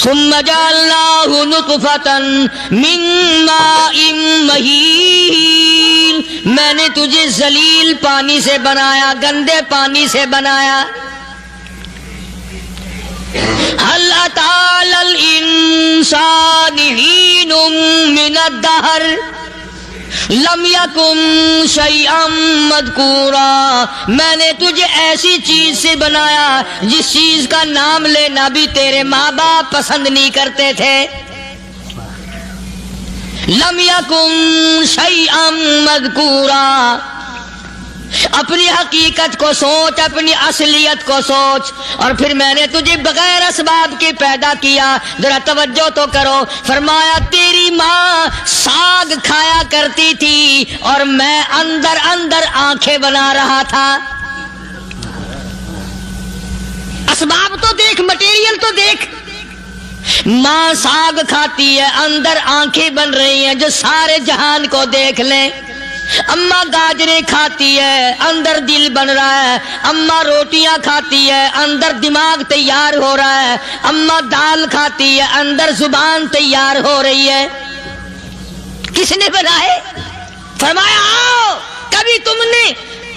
ثم جعلناہ نطفۃ من ماء مہین، میں نے تجھے ذلیل پانی سے بنایا، گندے پانی سے بنایا. هل أتى على الإنسان حين من الدهر لم يكن شيئا مذكورا، میں نے تجھے ایسی چیز سے بنایا جس چیز کا نام لینا بھی تیرے ماں باپ پسند نہیں کرتے تھے. لم يكن شيئا مذكورا. اپنی حقیقت کو سوچ، اپنی اصلیت کو سوچ. اور پھر میں نے تجھے بغیر اسباب کے پیدا کیا. ذرا توجہ تو کرو. فرمایا تیری ماں ساگ کھایا کرتی تھی اور میں اندر اندر آنکھیں بنا رہا تھا. اسباب تو دیکھ، مٹیریل تو دیکھ. ماں ساگ کھاتی ہے، اندر آنکھیں بن رہی ہیں جو سارے جہان کو دیکھ لیں. اماں گاجریں کھاتی ہے، اندر دل بن رہا ہے. اماں روٹیاں کھاتی ہے، اندر دماغ تیار ہو رہا ہے. اماں دال کھاتی ہے، اندر زبان تیار ہو رہی ہے. کس نے بنائے؟ فرمایا آؤ، کبھی تم نے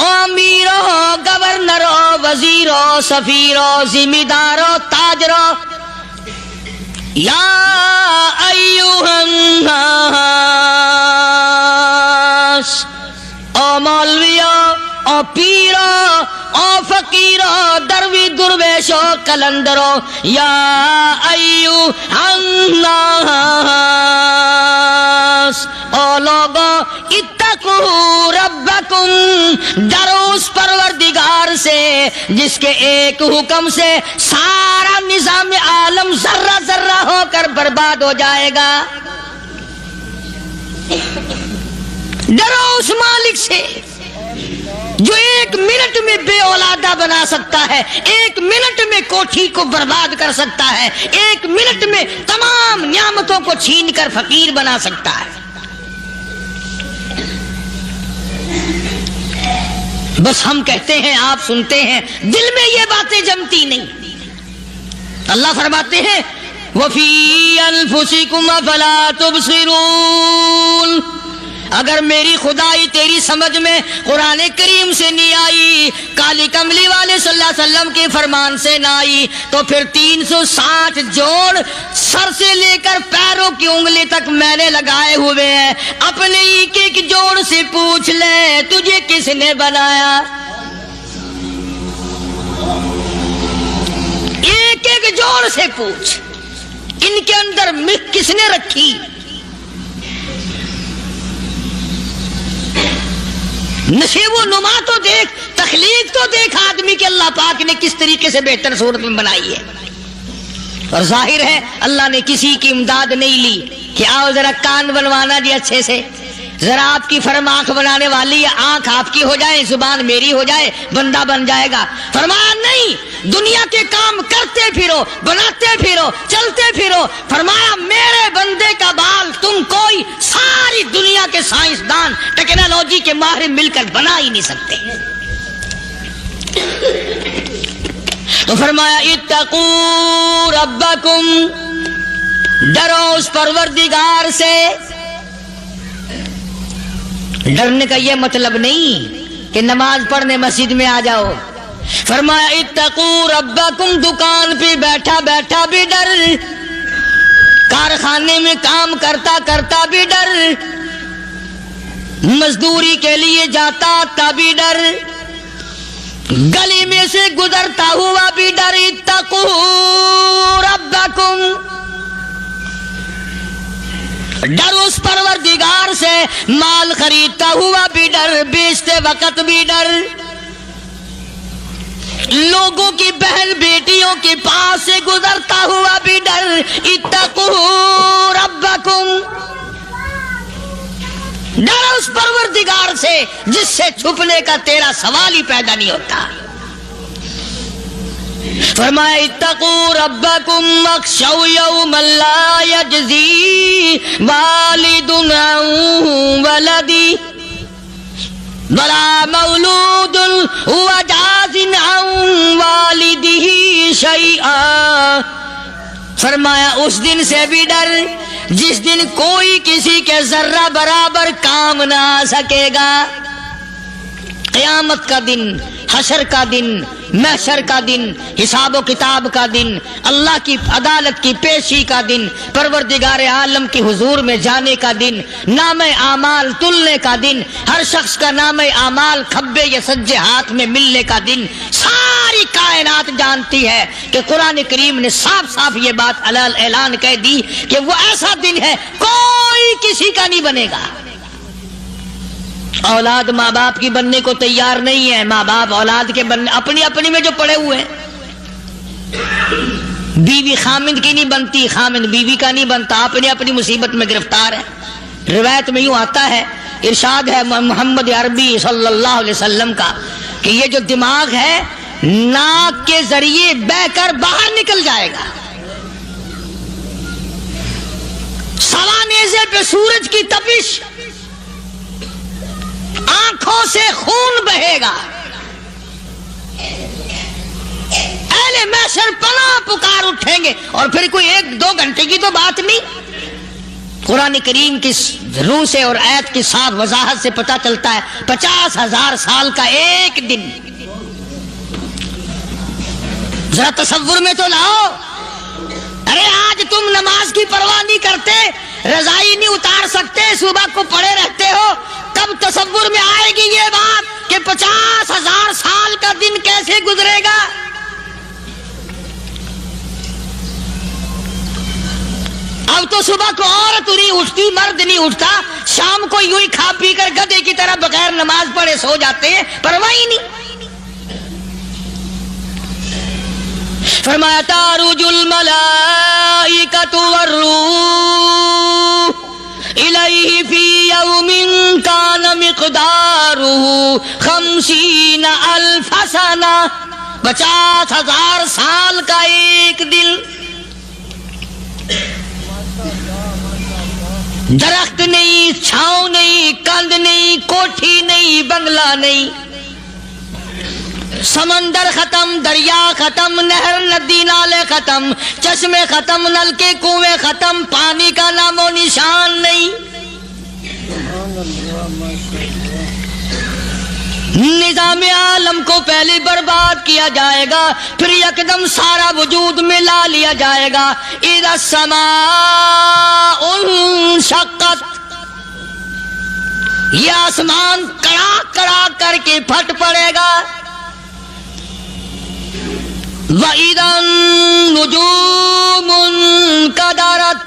او امیرو، گورنرو، وزیرو، سفیرو، ذمہ دارو، تاجرو، یا ایوہ الناس، او مولویو، او پیرو، او فقیرو، دروی درویشو، کلندرو، یا ایوہ الناس، او لوگو اتقو ربکم، ڈرو اس پروردگار سے جس کے ایک حکم سے سارا نظام عالم ذرہ ذرہ ہو کر برباد ہو جائے گا۔ ڈرو اس مالک سے جو ایک منٹ میں بے اولادہ بنا سکتا ہے، ایک منٹ میں کوٹھی کو برباد کر سکتا ہے، ایک منٹ میں تمام نعمتوں کو چھین کر فقیر بنا سکتا ہے۔ بس ہم کہتے ہیں، آپ سنتے ہیں، دل میں یہ باتیں جمتی نہیں۔ اللہ فرماتے ہیں وَفِي أَنفُسِكُمْ أَفَلَا تُبْصِرُونَ، اگر میری خدائی تیری سمجھ میں قرآن کریم سے نہیں آئی، کالی کملی والے صلی اللہ علیہ وسلم کے فرمان سے نہ آئی، تو پھر 360 جوڑ سر سے لے کر پیروں کی انگلی تک میں نے لگائے ہوئے ہیں، اپنے ایک ایک جوڑ سے پوچھ لے تجھے کس نے بنایا، ایک ایک جوڑ سے پوچھ، ان کے اندر مکھ کس نے رکھی، نشیب و نما تو دیکھ، تخلیق تو دیکھ آدمی کے اللہ پاک نے کس طریقے سے بہتر صورت میں بنائی ہے۔ اور ظاہر ہے اللہ نے کسی کی امداد نہیں لی کہ آؤ ذرا کان بنوانا جی اچھے سے، ذرا آپ کی فرم آنکھ بنانے والی ہے، آنکھ آپ کی ہو جائے، زبان میری ہو جائے، بندہ بن جائے گا۔ فرمایا نہیں، دنیا کے کام کرتے پھرو، بناتے پھرو، چلتے پھرو۔ فرمایا میرے بندے کا بال تم کوئی ساری دنیا کے سائنسدان، ٹیکنالوجی کے ماہر مل کر بنا ہی نہیں سکتے۔ تو فرمایا اتقوا ربکم، ڈرو اس پروردگار سے۔ ڈرنے کا یہ مطلب نہیں کہ نماز پڑھنے مسجد میں آ جاؤ۔ فرمایا اتقوا ربکم، دکان پہ بیٹھا بیٹھا بھی ڈر، کارخانے میں کام کرتا کرتا بھی ڈر، مزدوری کے لیے جاتا تب بھی ڈر، گلی میں سے گزرتا ہوا بھی ڈر۔ اتقوا ربکم، ڈر اس پروردگار سے، مال خریدتا ہوا بھی ڈر، بیچتے وقت بھی ڈر، لوگوں کی بہن بیٹیوں کے پاس سے گزرتا ہوا بھی ڈر۔ اتقوا ربکم، ڈر اس پروردگار سے جس سے چھپنے کا تیرا سوال ہی پیدا نہیں ہوتا۔ فرمایا اتقوا ربکم واخشوا یوما لا یجزی والد عن ولدی ولا مولود هو جاز عن والدہ شیئا۔ فرمایا اس دن سے بھی ڈر جس دن کوئی کسی کے ذرہ برابر کام نہ آ سکے گا۔ قیامت کا دن، حشر کا دن، محشر کا دن، حساب و کتاب کا دن، اللہ کی عدالت کی پیشی کا دن، پروردگار عالم کے حضور میں جانے کا دن، نام اعمال تلنے کا دن، ہر شخص کا نام اعمال کھبے یا سجے ہاتھ میں ملنے کا دن۔ ساری کائنات جانتی ہے کہ قرآن کریم نے صاف صاف یہ بات اعلان کہہ دی کہ وہ ایسا دن ہے کوئی کسی کا نہیں بنے گا۔ اولاد ماں باپ کی بننے کو تیار نہیں ہے، ماں باپ اولاد کے بننے اپنی اپنی میں جو پڑے ہوئے ہیں۔ بیوی خامند کی نہیں بنتی، خامند بیوی کا نہیں بنتا، اپنی اپنی مصیبت میں گرفتار ہے۔ روایت میں یوں آتا ہے، ارشاد ہے محمد عربی صلی اللہ علیہ وسلم کا کہ یہ جو دماغ ہے ناک کے ذریعے بہہ کر باہر نکل جائے گا، سوا نیزے پہ سورج کی تپش، آنکھوں سے خون بہے گا، اہل محشر پناہ پکار اٹھیں گے، اور پھر کوئی 1-2 گھنٹے کی تو بات نہیں، قرآن کریم کی روح سے اور آیت کی صاف وضاحت سے پتہ چلتا ہے 50,000 سال کا ایک دن. ذرا تصور میں تو لاؤ. ارے آج تم نماز کی پرواہ نہیں کرتے, رضائی نہیں اتار سکتے, صبح کو پڑے رہتے ہو, کب تصور میں آئے گی یہ بات کہ 50,000 سال کا دن کیسے گزرے گا؟ اب تو صبح کو عورت نہیں اٹھتی, مرد نہیں اٹھتا, شام کو یوں ہی کھا پی کر گدھے کی طرح بغیر نماز پڑھے سو جاتے ہیں, پرواہ ہی نہیں. فرمایا تعرج الملائکۃ والروح الیہ فی یوم کان مقدارہ 50,000 سنہ. 50,000 سال کا ایک دن. درخت نہیں, چھاؤں نہیں, کند نہیں, کوٹھی نہیں, بنگلہ نہیں, سمندر ختم, دریا ختم, نہر ندی نالے ختم, چشمے ختم, نلکے کنویں ختم, پانی کا نام و نشان نہیں. نظام عالم کو پہلے برباد کیا جائے گا, پھر یکدم سارا وجود میں لا لیا جائے گا. اذا السماء انشقت, یہ آسمان کڑاک کڑاک کر کے پھٹ پڑے گا. وَإِذَا النُّجُومُ انْكَدَرَتْ,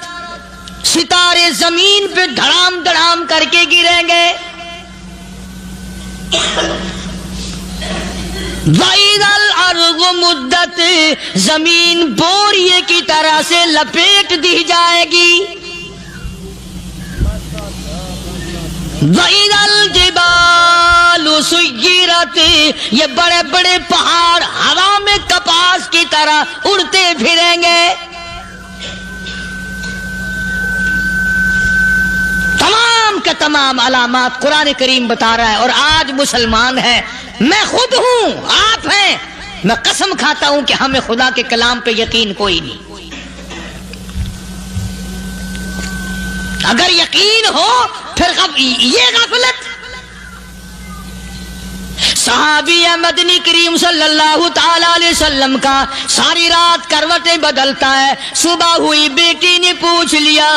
ستارے زمین پہ دھڑام دھڑام کر کے گریں گے. وَإِذَا الْأَرْضُ مُدَّتْ, زمین بوریے کی طرح سے لپیٹ دی جائے گی. وَإِذَا الْجِبَالُ سُيِّرَتْ, یہ بڑے بڑے پہاڑ ہوا میں کپاس کی طرح اڑتے پھریں گے. تمام کے تمام علامات قرآن کریم بتا رہا ہے. اور آج مسلمان ہے, میں خود ہوں, آپ ہیں, میں قسم کھاتا ہوں کہ ہمیں خدا کے کلام پہ یقین کوئی نہیں. اگر یقین ہو پھر یہ غفلت. صحابی مدنی کریم صلی اللہ تعالی علیہ وسلم کا ساری رات کروٹیں بدلتا ہے. صبح ہوئی بیٹی نے پوچھ لیا,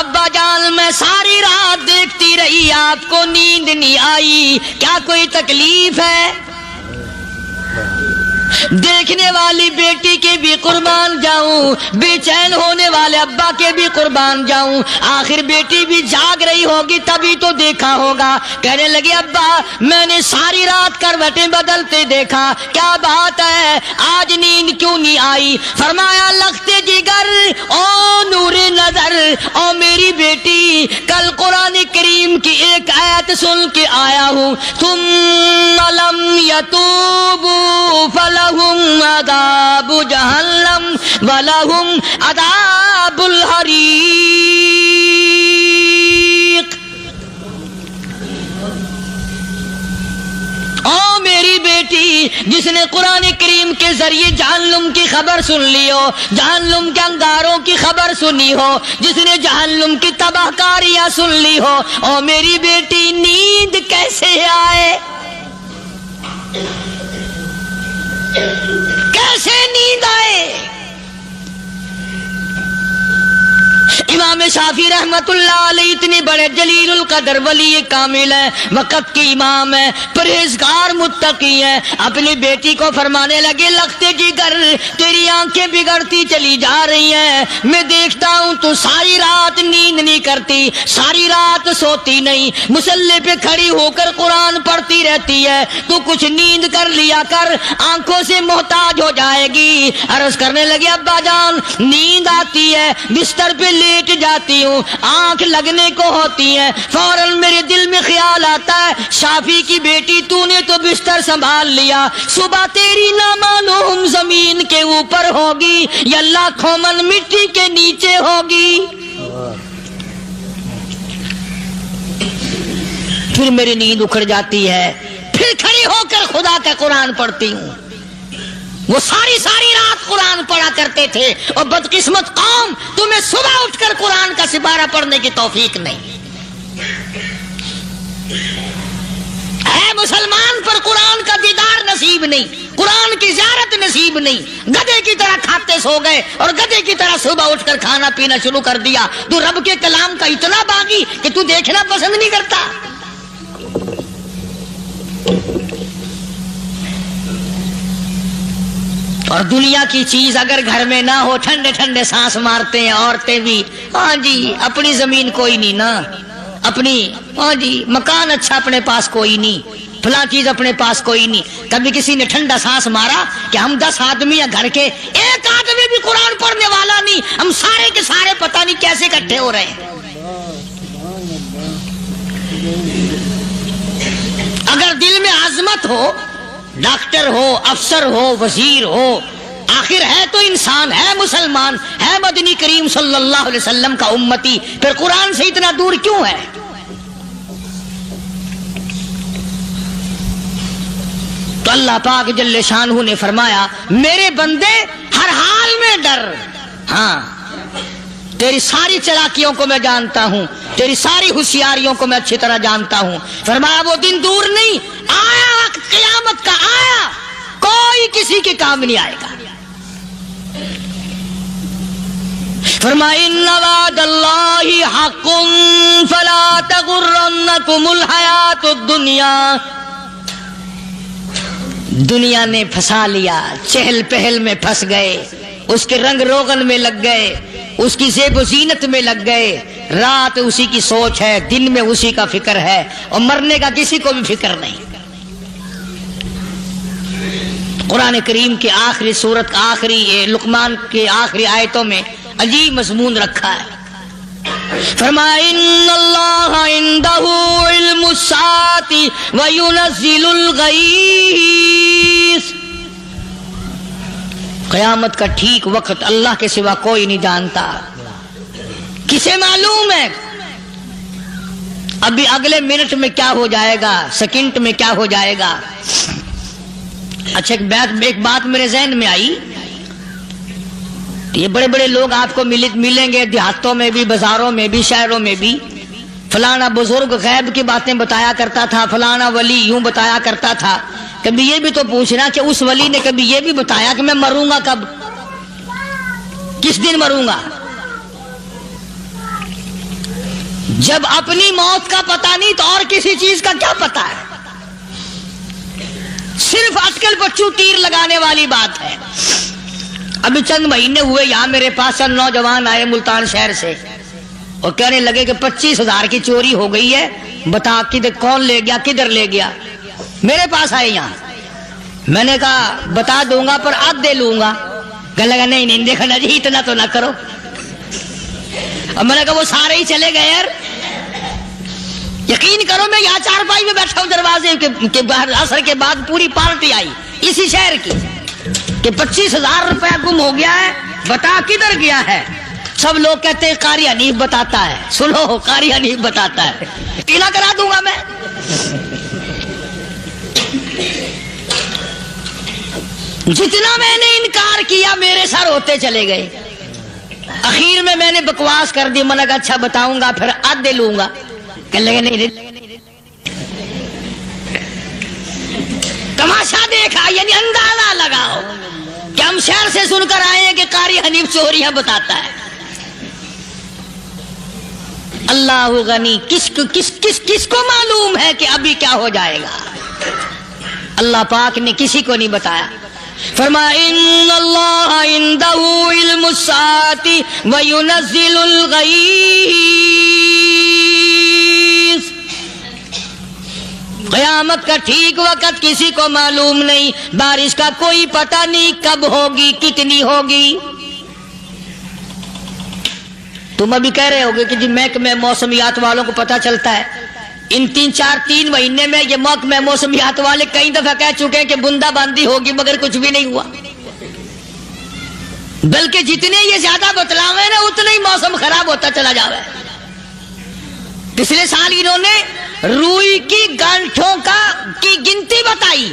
ابا جان میں ساری رات دیکھتی رہی, آپ کو نیند نہیں آئی, کیا کوئی تکلیف ہے؟ دیکھنے والی بیٹی کے بھی قربان جاؤں, بے چین ہونے والے ابا کے بھی قربان جاؤں. آخر بیٹی بھی جاگ رہی ہوگی تبھی تو دیکھا ہوگا. کہنے لگے ابا میں نے ساری رات کروٹیں بدلتے دیکھا, کیا بات ہے, آج نیند کیوں نہیں آئی؟ فرمایا لختے جگر او نور نظر, او میری بیٹی کل قرآن کریم کی ایک آیت سن کے آیا ہوں, ثم لم یتوبوا فلہم عذاب جہنم ولہم عذاب الحریق. او میری بیٹی جس نے قرآن کریم کے ذریعے جہنم کی خبر سن لی ہو, جہنم کے انگاروں کی خبر سنی ہو, جس نے جہنم کی تباہ کاریاں سن لی ہو, او میری بیٹی نیند کیسے آئے؟ کیسے نیند آئے؟ امام شافعی رحمت اللہ علیہ اتنے بڑے جلیل القدر ولی کامل ہیں, وقت کی امام ہے, پرہیزگار متقی ہیں. اپنی بیٹی کو فرمانے لگے لختے جگر تیری آنکھیں بگڑتی چلی جا رہی ہیں, میں دیکھتا ہوں تو ساری رات نیند نہیں کرتی, ساری رات سوتی نہیں, مصلی پہ کھڑی ہو کر قرآن پڑھتی رہتی ہے, تو کچھ نیند کر لیا کر, آنکھوں سے محتاج ہو جائے گی. عرض کرنے لگے ابا جان نیند آتی ہے, بستر پہ لیٹ جاتی ہوں, آنکھ لگنے کو ہوتی ہے, فوراً میرے دل میں خیال آتا ہے شافی کی بیٹی تو نے تو بستر سنبھال لیا, صبح تیری نہ معلوم زمین کے اوپر ہوگی یا لاکھوں من مٹی کے نیچے ہوگی. پھر میری نیند اکھڑ جاتی ہے, پھر کھڑی ہو کر خدا کا قرآن پڑھتی ہوں. وہ ساری رات قرآن پڑھا کرتے تھے، اور بدقسمت قوم، تمہیں صبح اٹھ کر قرآن کا سپارہ پڑھنے کی توفیق نہیں ہے۔ مسلمان پر قرآن کا دیدار نصیب نہیں، قرآن کی زیارت نصیب نہیں، گدھے کی طرح کھاتے سو گئے اور گدھے کی طرح صبح اٹھ کر کھانا پینا شروع کر دیا۔ تو رب کے کلام کا اتنا باغی کہ تو دیکھنا پسند نہیں کرتا۔ اور دنیا کی چیز اگر گھر میں نہ ہو، ٹھنڈے ٹھنڈے سانس مارتے ہیں عورتیں بھی، ہاں جی اپنی زمین کوئی نہیں نا، اپنی ہاں جی مکان اچھا اپنے پاس کوئی نہیں، فلاں چیز اپنے پاس کوئی نہیں۔ کبھی کسی نے ٹھنڈا سانس مارا کہ ہم 10 آدمی ہیں گھر کے، ایک آدمی بھی قرآن پڑھنے والا نہیں، ہم سارے کے سارے پتہ نہیں کیسے اکٹھے ہو رہے ہیں۔ اگر دل میں عظمت ہو، ڈاکٹر ہو، افسر ہو، وزیر ہو، آخر ہے تو انسان، ہے مسلمان، ہے مدنی کریم صلی اللہ علیہ وسلم کا امتی، پھر قرآن سے اتنا دور کیوں ہے؟ تو اللہ پاک جل شانہ نے فرمایا میرے بندے ہر حال میں ڈر، ہاں تیری ساری چلاکیوں کو میں جانتا ہوں، تیری ساری ہوشیاریوں کو میں اچھی طرح جانتا ہوں۔ فرمایا وہ دن دور نہیں، آیا وقت قیامت کا، آیا، کوئی کسی کے کام نہیں آئے گا۔ فرمایا ان وعد اللہ حق فلا تغرنکم الحیات الدنیا۔ دنیا نے پھنسا لیا، چہل پہل میں پھنس گئے، اس کے رنگ روغن میں لگ گئے، اس کی زیب و زینت میں لگ گئے، رات اسی کی سوچ ہے، دن میں اسی کا فکر ہے، اور مرنے کا کسی کو بھی فکر نہیں۔ قرآن کریم کی آخری سورت کا آخری لقمان کی آخری آیتوں میں عجیب مضمون رکھا ہے۔ فرمایا ان اللہ عندہ علم الساعۃ وینزل الغیث۔ قیامت کا ٹھیک وقت اللہ کے سوا کوئی نہیں جانتا۔ کسے معلوم ہے ابھی اگلے منٹ میں کیا ہو جائے گا، سیکنڈ میں کیا ہو جائے گا؟ اچھا ایک بات میرے ذہن میں آئی، یہ بڑے بڑے لوگ آپ کو ملیں گے دیہاتوں میں بھی، بازاروں میں بھی، شہروں میں بھی، فلانا بزرگ غیب کی باتیں بتایا کرتا تھا، فلانا ولی یوں بتایا کرتا تھا۔ کبھی یہ بھی تو پوچھنا کہ اس ولی نے کبھی یہ بھی بتایا کہ میں مروں گا کب، کس دن مروں گا؟ جب اپنی موت کا پتہ نہیں تو اور کسی چیز کا کیا پتہ ہے؟ صرف اٹکل پچو تیر لگانے والی بات ہے۔ ابھی چند مہینے ہوئے یہاں میرے پاس چند نوجوان آئے ملتان شہر سے اور کہنے لگے کہ 25,000 کی چوری ہو گئی ہے، بتا کون لے گیا، کدھر لے گیا؟ میرے پاس آئے یہاں، میں نے کہا بتا دوں گا پر آدھ دے لوں گا۔ کہنے لگا نہیں دیکھنا جی اتنا تو نہ کرو۔ اور میں نے کہا وہ سارے ہی چلے گئے یار، یقین کرو میں یہاں چارپائی میں بیٹھا ہوں دروازے کے باہر، عصر کے بعد پوری پارٹی آئی اسی شہر کی کہ 25,000 روپیہ گم ہو گیا ہے، بتا کدھر گیا ہے؟ سب لوگ کہتے ہیں قاری حنیف بتاتا ہے، سنو قاری حنیف بتاتا ہے، ٹیلا کرا دوں گا میں۔ جتنا میں نے انکار کیا میرے سر ہوتے چلے گئے، اخیر میں نے بکواس کر دی، میں نے کہا اچھا بتاؤں گا پھر آدھے لوں گا۔ کہنے لگے نہیں، تماشا دیکھا یعنی اندازہ لگاؤ کہ ہم شہر سے سن کر آئے ہیں کہ قاری حنیف چوریاں بتاتا ہے۔ اللہ غنی، کس کو معلوم ہے کہ ابھی کیا ہو جائے گا؟ اللہ پاک نے کسی کو نہیں بتایا۔ فرمایا ان اللہ عندہ علم الساعۃ وینزل الغیث۔ قیامت کا ٹھیک وقت کسی کو معلوم نہیں، بارش کا کوئی پتہ نہیں کب ہوگی، کتنی ہوگی۔ تم ابھی کہہ رہے ہوگے کہ جی محکمہ موسمیات والوں کو پتہ چلتا ہے، ان 3 مہینے میں یہ محکمہ موسمیات والے کئی دفعہ کہہ چکے ہیں کہ بندہ باندی ہوگی مگر کچھ بھی نہیں ہوا، بلکہ جتنے یہ زیادہ بتلاوے نا اتنا ہی موسم خراب ہوتا چلا جاوے۔ پچھلے سال انہوں نے روئی کی گانٹھوں کی گنتی بتائی،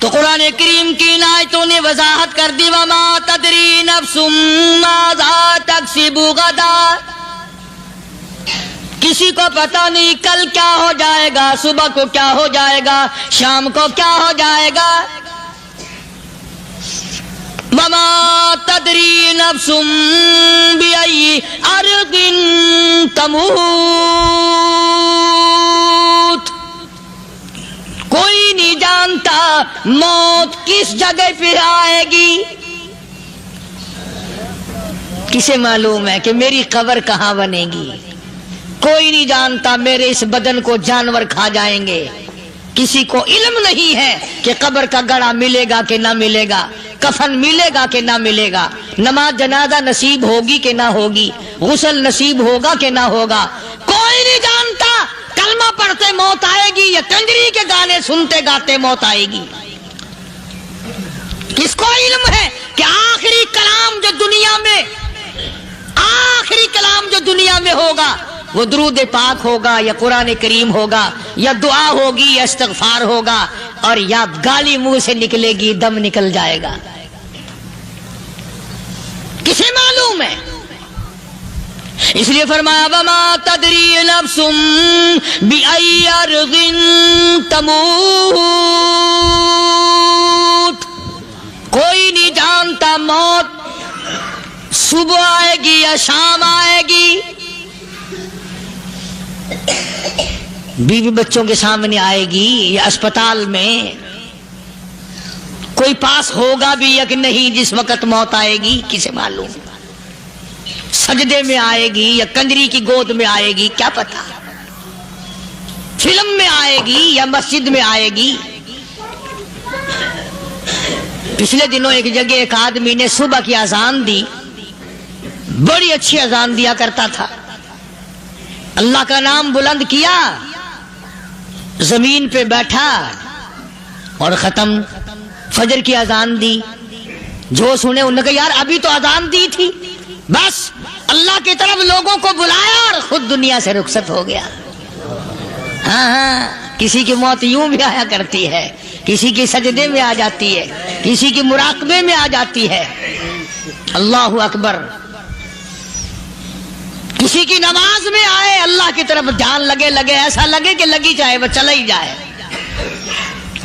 تو قرآن کریم کی ان آیتوں نے وضاحت کر دی وما تدری نفس ماذا تکسب غدا. کسی کو پتہ نہیں کل کیا ہو جائے گا، صبح کو کیا ہو جائے گا، شام کو کیا ہو جائے گا. وما تدری نفس بأي أرض تموت. کوئی نہیں جانتا موت کس جگہ پہ آئے گی. کسے معلوم ہے کہ میری قبر کہاں بنے گی؟ کوئی نہیں جانتا میرے اس بدن کو جانور کھا جائیں گے. کسی کو علم نہیں ہے کہ قبر کا گڑھا ملے گا کہ نہ ملے گا، کفن ملے گا کہ نہ ملے گا، نماز جنازہ نصیب ہوگی کہ نہ ہوگی، غسل نصیب ہوگا کہ نہ ہوگا. کوئی نہیں جانتا کلمہ پڑھتے موت آئے گی یا کنجری کے گانے سنتے گاتے موت آئے گی. کس کو علم ہے کہ آخری کلام جو دنیا میں ہوگا وہ درود پاک ہوگا یا قرآن کریم ہوگا یا دعا ہوگی یا استغفار ہوگا، اور یا گالی منہ سے نکلے گی، دم نکل جائے گا. کسے معلوم ہے؟ اس لیے فرمایا وما تدری نفس بأي أرض تموت. کوئی نہیں جانتا موت صبح آئے گی یا شام آئے گی، بیوی بچوں کے سامنے آئے گی یا اسپتال میں. کوئی پاس ہوگا بھی یا کہ نہیں جس وقت موت آئے گی، کسے معلوم؟ سجدے میں آئے گی یا کنجری کی گود میں آئے گی، کیا پتا؟ فلم میں آئے گی یا مسجد میں آئے گی. پچھلے دنوں ایک جگہ ایک آدمی نے صبح کی اذان دی، بڑی اچھی اذان دیا کرتا تھا، اللہ کا نام بلند کیا، زمین پہ بیٹھا اور ختم. فجر کی اذان دی، جو سنے انہوں نے کہا یار ابھی تو اذان دی تھی. بس اللہ کی طرف لوگوں کو بلایا اور خود دنیا سے رخصت ہو گیا. ہاں کسی کی موت یوں بھی آیا کرتی ہے، کسی کی سجدے میں آ جاتی ہے، کسی کی مراقبے میں آ جاتی ہے. اللہ اکبر. کسی کی نماز میں آئے، اللہ کی طرف دھیان لگے ایسا لگے کہ لگی جائے وہ چلا ہی جائے.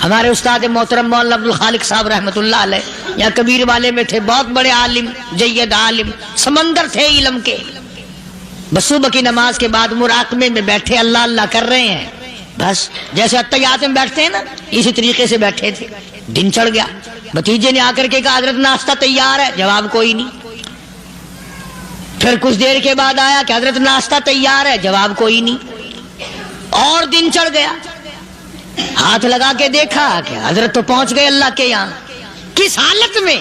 ہمارے استاد محترم مولانا عبد الخالق صاحب رحمۃ اللہ علیہ یا کبیر والے میں تھے، بہت بڑے عالم، جید عالم، سمندر تھے علم کے. بس صبح کی نماز کے بعد مراقبے میں بیٹھے اللہ اللہ کر رہے ہیں. بس جیسے اتحیات میں بیٹھتے ہیں نا، اسی طریقے سے بیٹھے تھے. دن چڑھ گیا، بھتیجے نے آ کر کے کہا حضرت ناشتہ تیار ہے، جواب کوئی نہیں. پھر کچھ دیر کے بعد آیا کہ حضرت ناشتہ تیار ہے، جواب کوئی نہیں. اور دن چڑھ گیا، ہاتھ لگا کے دیکھا کہ حضرت تو پہنچ گئے اللہ کے یہاں. کس حالت میں؟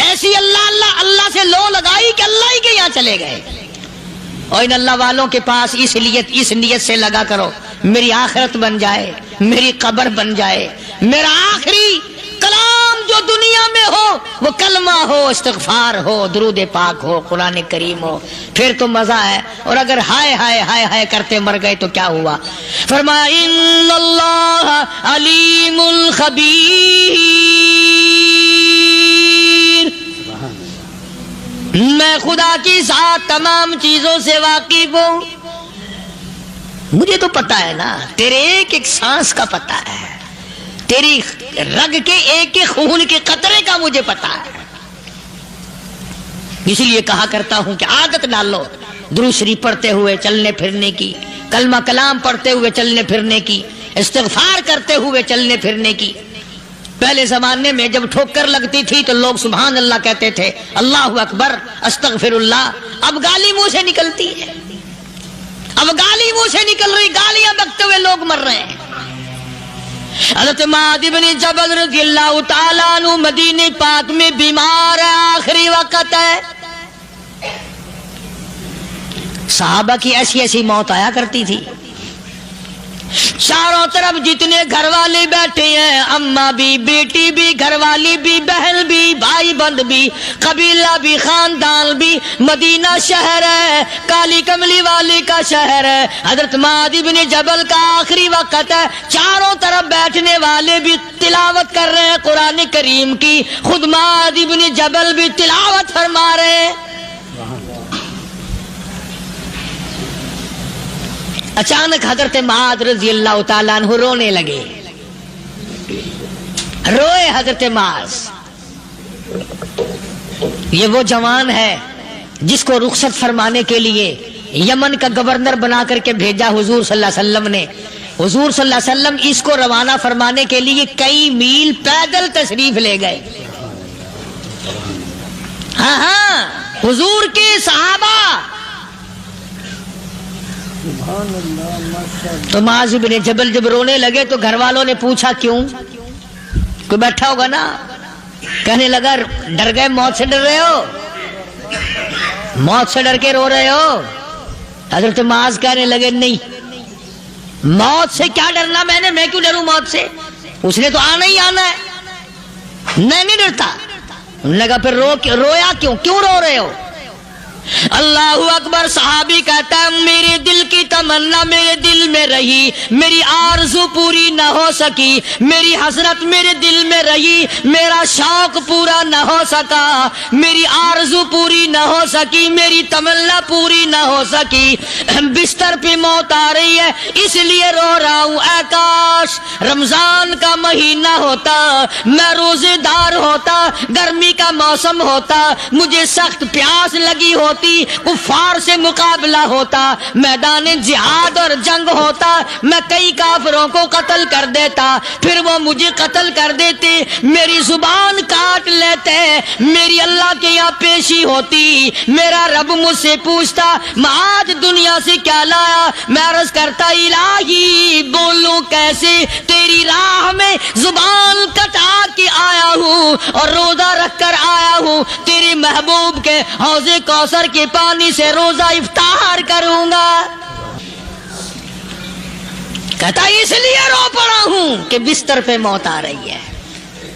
ایسی اللہ اللہ اللہ سے لو لگائی کہ اللہ ہی کے یہاں چلے گئے. اور ان اللہ والوں کے پاس اس نیت سے لگا کرو میری آخرت بن جائے، میری قبر بن جائے، میرا آخری کلام جو دنیا میں ہو وہ کلمہ ہو، استغفار ہو، درود پاک ہو، قرآن کریم ہو، پھر تو مزہ ہے. اور اگر ہائے ہائے ہائے ہائے کرتے مر گئے تو کیا ہوا؟ فرمایا ان اللہ علیم الخبیر. میں خدا کی ذات تمام چیزوں سے واقف ہوں. مجھے تو پتا ہے نا، تیرے ایک ایک سانس کا پتا ہے، تیری رگ کے ایک ایک خون کے قطرے کا مجھے پتا ہے. اس لیے کہا کرتا ہوں کہ عادت ڈال لو درود شریف پڑھتے ہوئے چلنے پھرنے کی، کلمہ کلام پڑھتے ہوئے چلنے پھرنے کی، استغفار کرتے ہوئے چلنے پھرنے کی. پہلے زمانے میں جب ٹھوکر لگتی تھی تو لوگ سبحان اللہ کہتے تھے، اللہ اکبر، استغفر اللہ. اب گالی منہ سے نکلتی ہے، اب گالی منہ سے نکل رہی، گالیاں بکتے ہوئے لوگ مر رہے ہیں. حضرت معاذ بن جبل رضی اللہ تعالیٰ عنہ مدینہ پاک میں بیمار ہے، آخری وقت ہے. صحابہ کی ایسی ایسی موت آیا کرتی تھی. چاروں طرف جتنے گھر والے بیٹھے ہیں، اماں بھی، بیٹی بھی، گھر والی بھی، بہن بھی، بھائی بند بھی، قبیلہ قبیلہ بھی خاندان بھی مدینہ شہر ہے، کالی کملی والے کا شہر ہے۔ حضرت معاذ بن جبل کا آخری وقت ہے، چاروں طرف بیٹھنے والے بھی تلاوت کر رہے ہیں قرآن کریم کی، خود معاذ بن جبل بھی تلاوت فرما رہے ہیں۔ اچانک حضرت معاذ رضی اللہ تعالیٰ عنہ رونے لگے، روئے حضرت معاذ۔ یہ وہ جوان ہے جس کو رخصت فرمانے کے لیے یمن کا گورنر بنا کر کے بھیجا حضور صلی اللہ علیہ وسلم نے۔ حضور صلی اللہ علیہ وسلم اس کو روانہ فرمانے کے لیے کئی میل پیدل تشریف لے گئے۔ ہاں حضور کے صحابہ۔ تو معاذ بن جبل جب رونے لگے تو گھر والوں نے پوچھا کیوں؟ کوئی بیٹھا ہوگا نا، کہنے لگا ڈر گئے، موت سے ڈر رہے ہو، موت سے ڈر کے رو رہے ہو؟ حضرت معاذ کہنے لگے نہیں، موت سے کیا ڈرنا، میں کیوں ڈروں موت سے، اس نے تو آنا ہی آنا ہے، میں نہیں ڈرتا۔ انہوں نے کہا پھر رویا کیوں رو رہے ہو؟ اللہ اکبر۔ صحابی کہتا ہے میرے دل کی تمنا میرے دل میں رہی، میری آرزو پوری نہ ہو سکی، میری حسرت میرے دل میں رہی، میرا شوق پورا نہ ہو سکا، میری آرزو پوری نہ ہو سکی، میری تمنا پوری نہ ہو سکی، بستر پہ موت آ رہی ہے اس لیے رو رہا ہوں۔ اے کاش رمضان کا مہینہ ہوتا، میں روزے دار ہوتا، گرمی کا موسم ہوتا، مجھے سخت پیاس لگی ہوتی، کفار سے مقابلہ ہوتا، میدان جہاد اور جنگ ہوتا، میں کئی کافروں کو قتل کر دیتا، پھر وہ مجھے قتل کر دیتے، میری زبان کاٹ لیتے، میری اللہ کے یہاں پیشی ہوتی، میرا رب مجھ سے پوچھتا معاذ دنیا سے کیا لایا؟ میں عرض کرتا الہی بولوں کیسے، تیری راہ میں زبان کٹا کے آیا ہوں اور روزہ رکھ کر آیا ہوں، تیرے محبوب کے حوض کوثر کے پانی سے روزہ افطار کروں گا۔ کہتا اس لیے رو پڑا ہوں کہ بستر پہ موت آ رہی ہے۔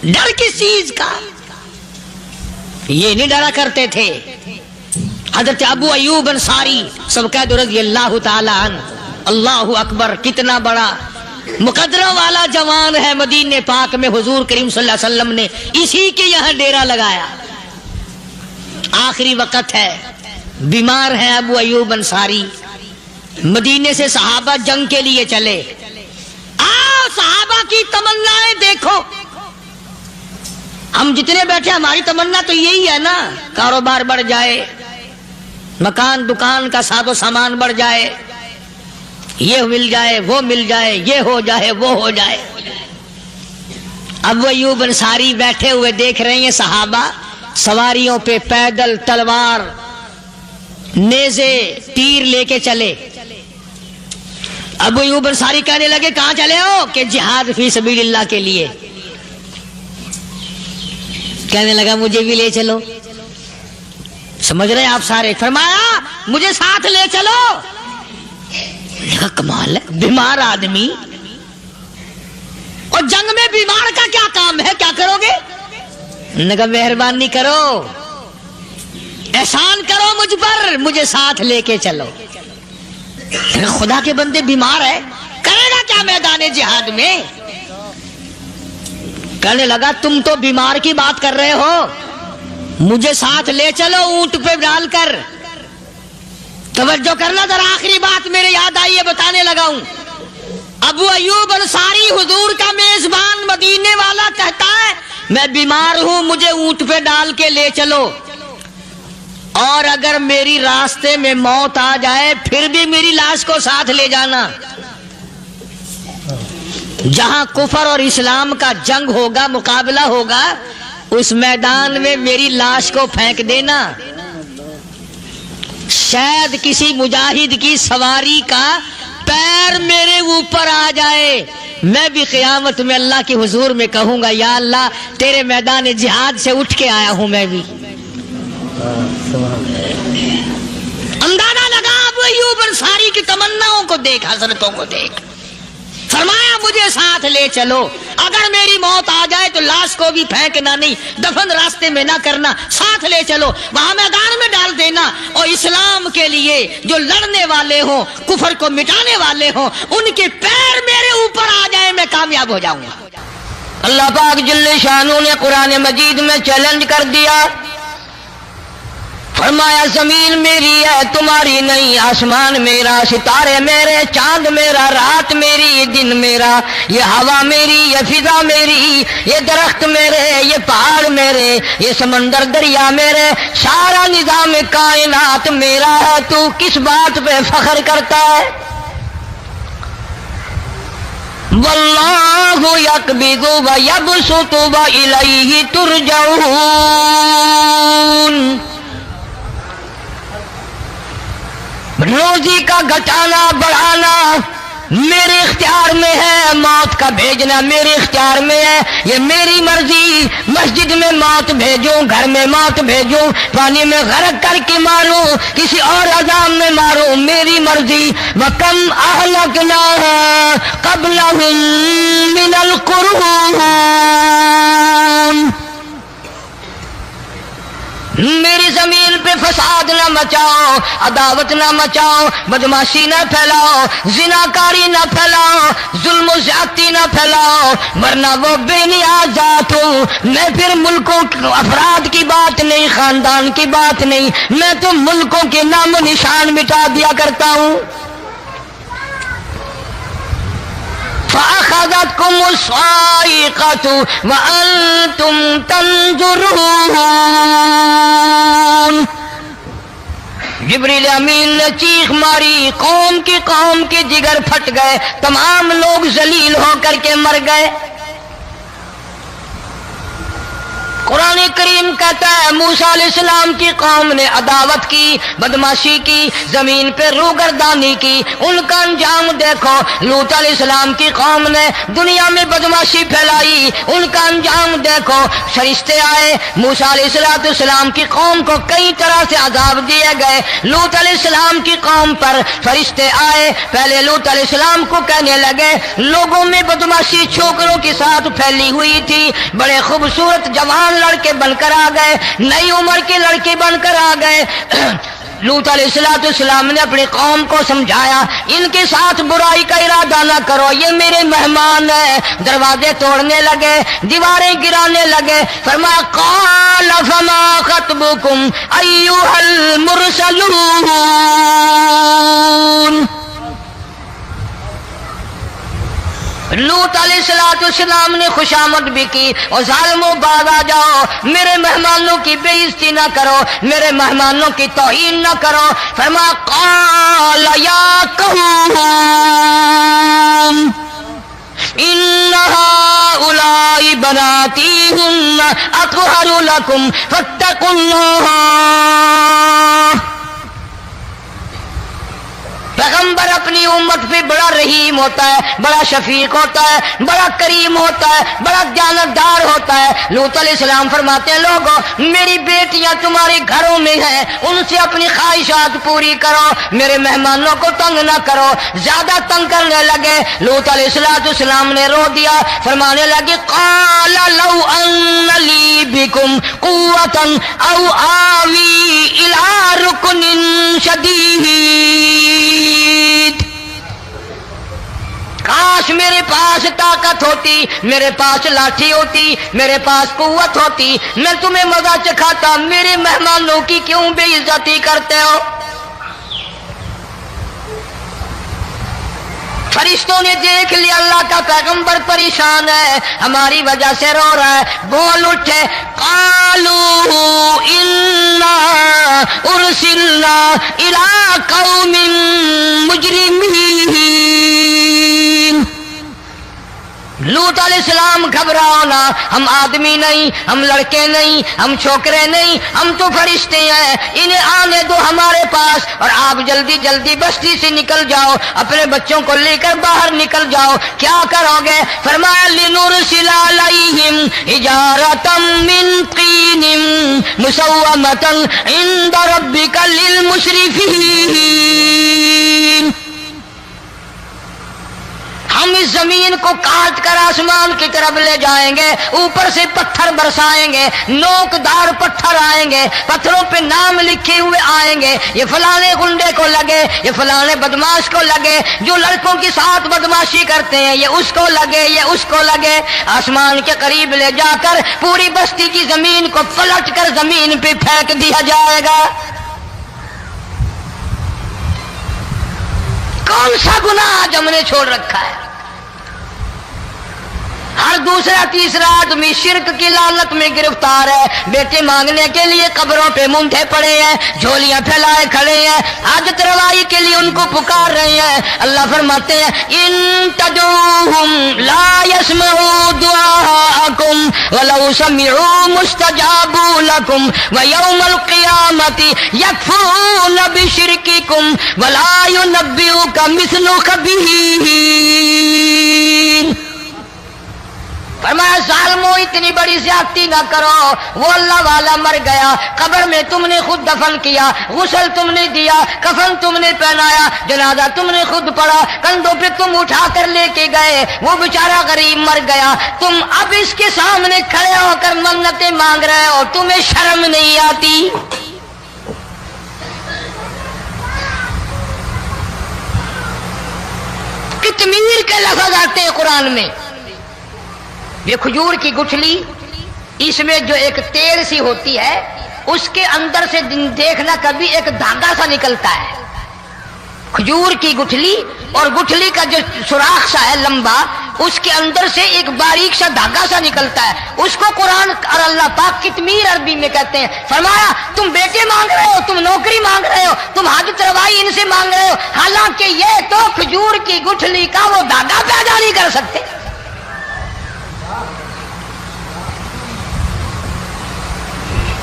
ڈر کس چیز کا؟ یہ نہیں ڈرا کرتے تھے۔ حضرت ابو ایوب انصاری سب کہہ دو رضی اللہ تعالی عنہ۔ اللہ اکبر، کتنا بڑا مقدرہ والا جوان ہے۔ مدینے پاک میں حضور کریم صلی اللہ علیہ وسلم نے اسی کے یہاں ڈیرا لگایا۔ آخری وقت ہے، بیمار ہے ابو ایوب انصاری، مدینے سے صحابہ جنگ کے لیے چلے۔ آؤ صحابہ کی تمنائیں دیکھو، ہم جتنے بیٹھے ہماری تمنا تو یہی ہے نا، کاروبار بڑھ جائے، مکان دکان کا ساز و سامان بڑھ جائے، یہ مل جائے وہ مل جائے، یہ ہو جائے وہ ہو جائے۔ ابو ایوب انصاری بیٹھے ہوئے دیکھ رہے ہیں صحابہ سواریوں پہ پیدل تلوار نیزے تیر لے کے چلے۔ ابو ایوب انصاری کہنے لگے کہاں چلے ہو؟ کہ جہاد فی سبیل اللہ کے لیے۔ کہنے لگا مجھے بھی لے چلو۔ سمجھ رہے آپ سارے؟ فرمایا مجھے ساتھ لے چلو۔ کمال ہے، بیمار آدمی اور جنگ میں بیمار کا کیا کام ہے، کیا کرو گے؟ نے کہا مہربانی کرو، احسان کرو مجھ پر، مجھے ساتھ لے کے چلو۔ خدا کے بندے بیمار ہے، کرے گا کیا میدان جہاد میں؟ کہنے لگا تم تو بیمار کی بات کر رہے ہو، مجھے ساتھ لے چلو اونٹ پہ ڈال کر۔ توجہ کرنا ذرا، آخری بات میرے یاد آئی ہے، بتانے لگا ہوں۔ ابو ایوب انصاری حضور کا میزبان مدینے والا کہتا ہے میں بیمار ہوں، مجھے اونٹ پہ ڈال کے لے چلو، اور اگر میری راستے میں موت آ جائے پھر بھی میری لاش کو ساتھ لے جانا۔ جہاں کفر اور اسلام کا جنگ ہوگا، مقابلہ ہوگا، اس میدان میں میری لاش کو پھینک دینا۔ شاید کسی مجاہد کی سواری کا پیر میرے اوپر آ جائے، میں بھی قیامت میں اللہ کے حضور میں کہوں گا یا اللہ تیرے میدان جہاد سے اٹھ کے آیا ہوں میں بھی۔ اندازہ لگا ابو ایوب انصاری کی تمناؤں کو دیکھ، حسرتوں کو دیکھ۔ فرمایا مجھے ساتھ لے چلو، اگر میری موت آ جائے تو لاش کو بھی پھینکنا نہیں، دفن راستے میں نہ کرنا، ساتھ لے چلو، وہاں میدان میں ڈال دینا، اور اسلام کے لیے جو لڑنے والے ہوں، کفر کو مٹانے والے ہوں، ان کے پیر میرے اوپر آ جائیں، میں کامیاب ہو جاؤں گا۔ اللہ پاک جل شانہ نے قرآن مجید میں چیلنج کر دیا، فرمایا زمین میری ہے تمہاری نہیں، آسمان میرا، ستارے میرے، چاند میرا، رات میری، دن میرا، یہ ہوا میری، یہ فضا میری، یہ درخت میرے، یہ پہاڑ میرے، یہ سمندر دریا میرے، سارا نظام کائنات میرا ہے، تو کس بات پہ فخر کرتا ہے؟ واللہ یقبض ویبسط والیہ ترجعون۔ روزی کا گھٹانا بڑھانا میرے اختیار میں ہے، موت کا بھیجنا میرے اختیار میں ہے، یہ میری مرضی، مسجد میں موت بھیجوں، گھر میں موت بھیجوں، پانی میں غرق کر کے ماروں، کسی اور عذاب میں ماروں، میری مرضی۔ وَكَمْ أَهْلَكْنَا قَبْلَهُمْ مِنَ الْقُرُونِ، میری زمین پہ فساد نہ مچاؤ، عداوت نہ مچاؤ، بدماشی نہ پھیلاؤ، زناکاری نہ پھیلاؤ، ظلم و زیادتی نہ پھیلاؤ، ورنہ وہ بے نیاز ذات ہوں۔ میں پھر ملکوں افراد کی بات نہیں، خاندان کی بات نہیں، میں تو ملکوں کے نام و نشان مٹا دیا کرتا ہوں۔ فَأَخَذَتْكُمُ الصَّاعِقَةُ وَأَنْتُمْ تَنْظُرُونَ، جبریل امین نے چیخ ماری، قوم کے جگر پھٹ گئے، تمام لوگ ذلیل ہو کر کے مر گئے۔ قرآن کریم کہتا ہے موسیٰ علیہ السلام کی قوم نے عداوت کی، بدماشی کی، زمین پہ روگردانی کی، ان کا انجام دیکھو۔ لوط علیہ السلام کی قوم نے دنیا میں بدماشی پھیلائی، ان کا انجام دیکھو۔ فرشتے آئے، موسیٰ علیہ السلام کی قوم کو کئی طرح سے عذاب دیے گئے۔ لوط علیہ السلام کی قوم پر فرشتے آئے، پہلے لوط علیہ السلام کو کہنے لگے، لوگوں میں بدماشی چھوکروں کے ساتھ پھیلی ہوئی تھی، بڑے خوبصورت جوان لڑکے بن کر آ گئے، نئی عمر کے لڑکے بن کر آ گئے۔ لوط علیہ السلام نے اپنی قوم کو سمجھایا، ان کے ساتھ برائی کا ارادہ نہ کرو، یہ میرے مہمان ہیں۔ دروازے توڑنے لگے، دیواریں گرانے لگے، فرمایا قال فما خطبکم ایھا المرسلون۔ لوط علیہ السلام نے خوشامد بھی کی، اور ظالموں باز آ جاؤ، میرے مہمانوں کی بے عزتی نہ کرو، میرے مہمانوں کی توہین نہ کرو۔ فرمایا قال یا قوم ان هؤلاء بناتی ہن اطہر لکم فاتقوا اللہ۔ پیغمبر اپنی امت پہ بڑا رحیم ہوتا ہے، بڑا شفیق ہوتا ہے، بڑا کریم ہوتا ہے، بڑا دیانتدار ہوتا ہے۔ لوط علیہ السلام فرماتے ہیں لوگوں میری بیٹیاں تمہارے گھروں میں ہیں، ان سے اپنی خواہشات پوری کرو، میرے مہمانوں کو تنگ نہ کرو۔ زیادہ تنگ کرنے لگے، لوط علیہ السلام نے رو دیا، فرمانے لگے قال لو ان لی بکم قوة او آوی الی رکن شدید، کاش میرے پاس طاقت ہوتی، میرے پاس لاٹھی ہوتی، میرے پاس قوت ہوتی، میں تمہیں مزہ چکھاتا، میرے مہمانوں کی کیوں بے عزتی کرتے ہو؟ فرشتوں نے دیکھ لیا اللہ کا پیغمبر پریشان ہے، ہماری وجہ سے رو رہا ہے، بول اٹھے قالوا انا ارسلنا الى قوم مجرمین۔ لوط علیہ السلام گھبراؤ نہ، ہم آدمی نہیں، ہم لڑکے نہیں، ہم چھوکرے نہیں، ہم تو فرشتے ہیں، انہیں آنے دو ہمارے پاس، اور آپ جلدی جلدی بستی سے نکل جاؤ، اپنے بچوں کو لے کر باہر نکل جاؤ۔ کیا کرو گے؟ فرمایا لنرسل علیہم حجارۃ من طین مسومۃ عند ربک للمسرفین، ہم اس زمین کو کاٹ کر آسمان کی طرف لے جائیں گے، اوپر سے پتھر برسائیں گے، نوکدار پتھر آئیں گے، پتھروں پہ نام لکھے ہوئے آئیں گے، یہ فلانے گنڈے کو لگے، یہ فلانے بدماش کو لگے، جو لڑکوں کے ساتھ بدماشی کرتے ہیں یہ اس کو لگے، یہ اس کو لگے۔ آسمان کے قریب لے جا کر پوری بستی کی زمین کو پلٹ کر زمین پہ پھینک دیا جائے گا۔ کون سا گناہ آج ہم نے چھوڑ رکھا ہے؟ ہر دوسرا تیسرا آدمی شرک کی لعنت میں گرفتار ہے، بیٹے مانگنے کے لیے قبروں پہ مونڈھے پڑے ہیں، جھولیاں پھیلائے کھڑے ہیں، حاجت روائی کے لیے ان کو پکار رہے ہیں۔ اللہ فرماتے ہیں ان تدعوہم لا يسمعوا دعاءکم ولو سمعوا مستجابوا لکم ویوم القیامۃ یکفرون بشرککم ولا ینبئک مثل خبیر۔ فرمایا ظالموں اتنی بڑی زیادتی نہ کرو، وہ اللہ والا مر گیا، قبر میں تم نے خود دفن کیا، غسل تم نے دیا، کفن تم نے پہنایا، جنازہ تم نے خود پڑھا، کندھوں پہ تم اٹھا کر لے کے گئے، وہ بیچارہ غریب مر گیا، تم اب اس کے سامنے کھڑے ہو کر منتیں مانگ رہے ہو، تمہیں شرم نہیں آتی؟ کتمیر کے لفظ آتے ہیں قرآن میں۔ یہ کھجور کی گٹھلی، اس میں جو ایک تیل سی ہوتی ہے، اس کے اندر سے دیکھنا کبھی ایک دھاگا سا نکلتا ہے، کھجور کی گٹھلی، اور گٹھلی کا جو سوراخ سا ہے لمبا، اس کے اندر سے ایک باریک سا دھاگا سا نکلتا ہے، اس کو قرآن اور اللہ پاک کتمیر عربی میں کہتے ہیں۔ فرمایا تم بیٹے مانگ رہے ہو، تم نوکری مانگ رہے ہو، تم حاجت روائی ان سے مانگ رہے ہو، حالانکہ یہ تو کھجور کی گٹھلی کا وہ دھاگا پیدا نہیں کر سکتے۔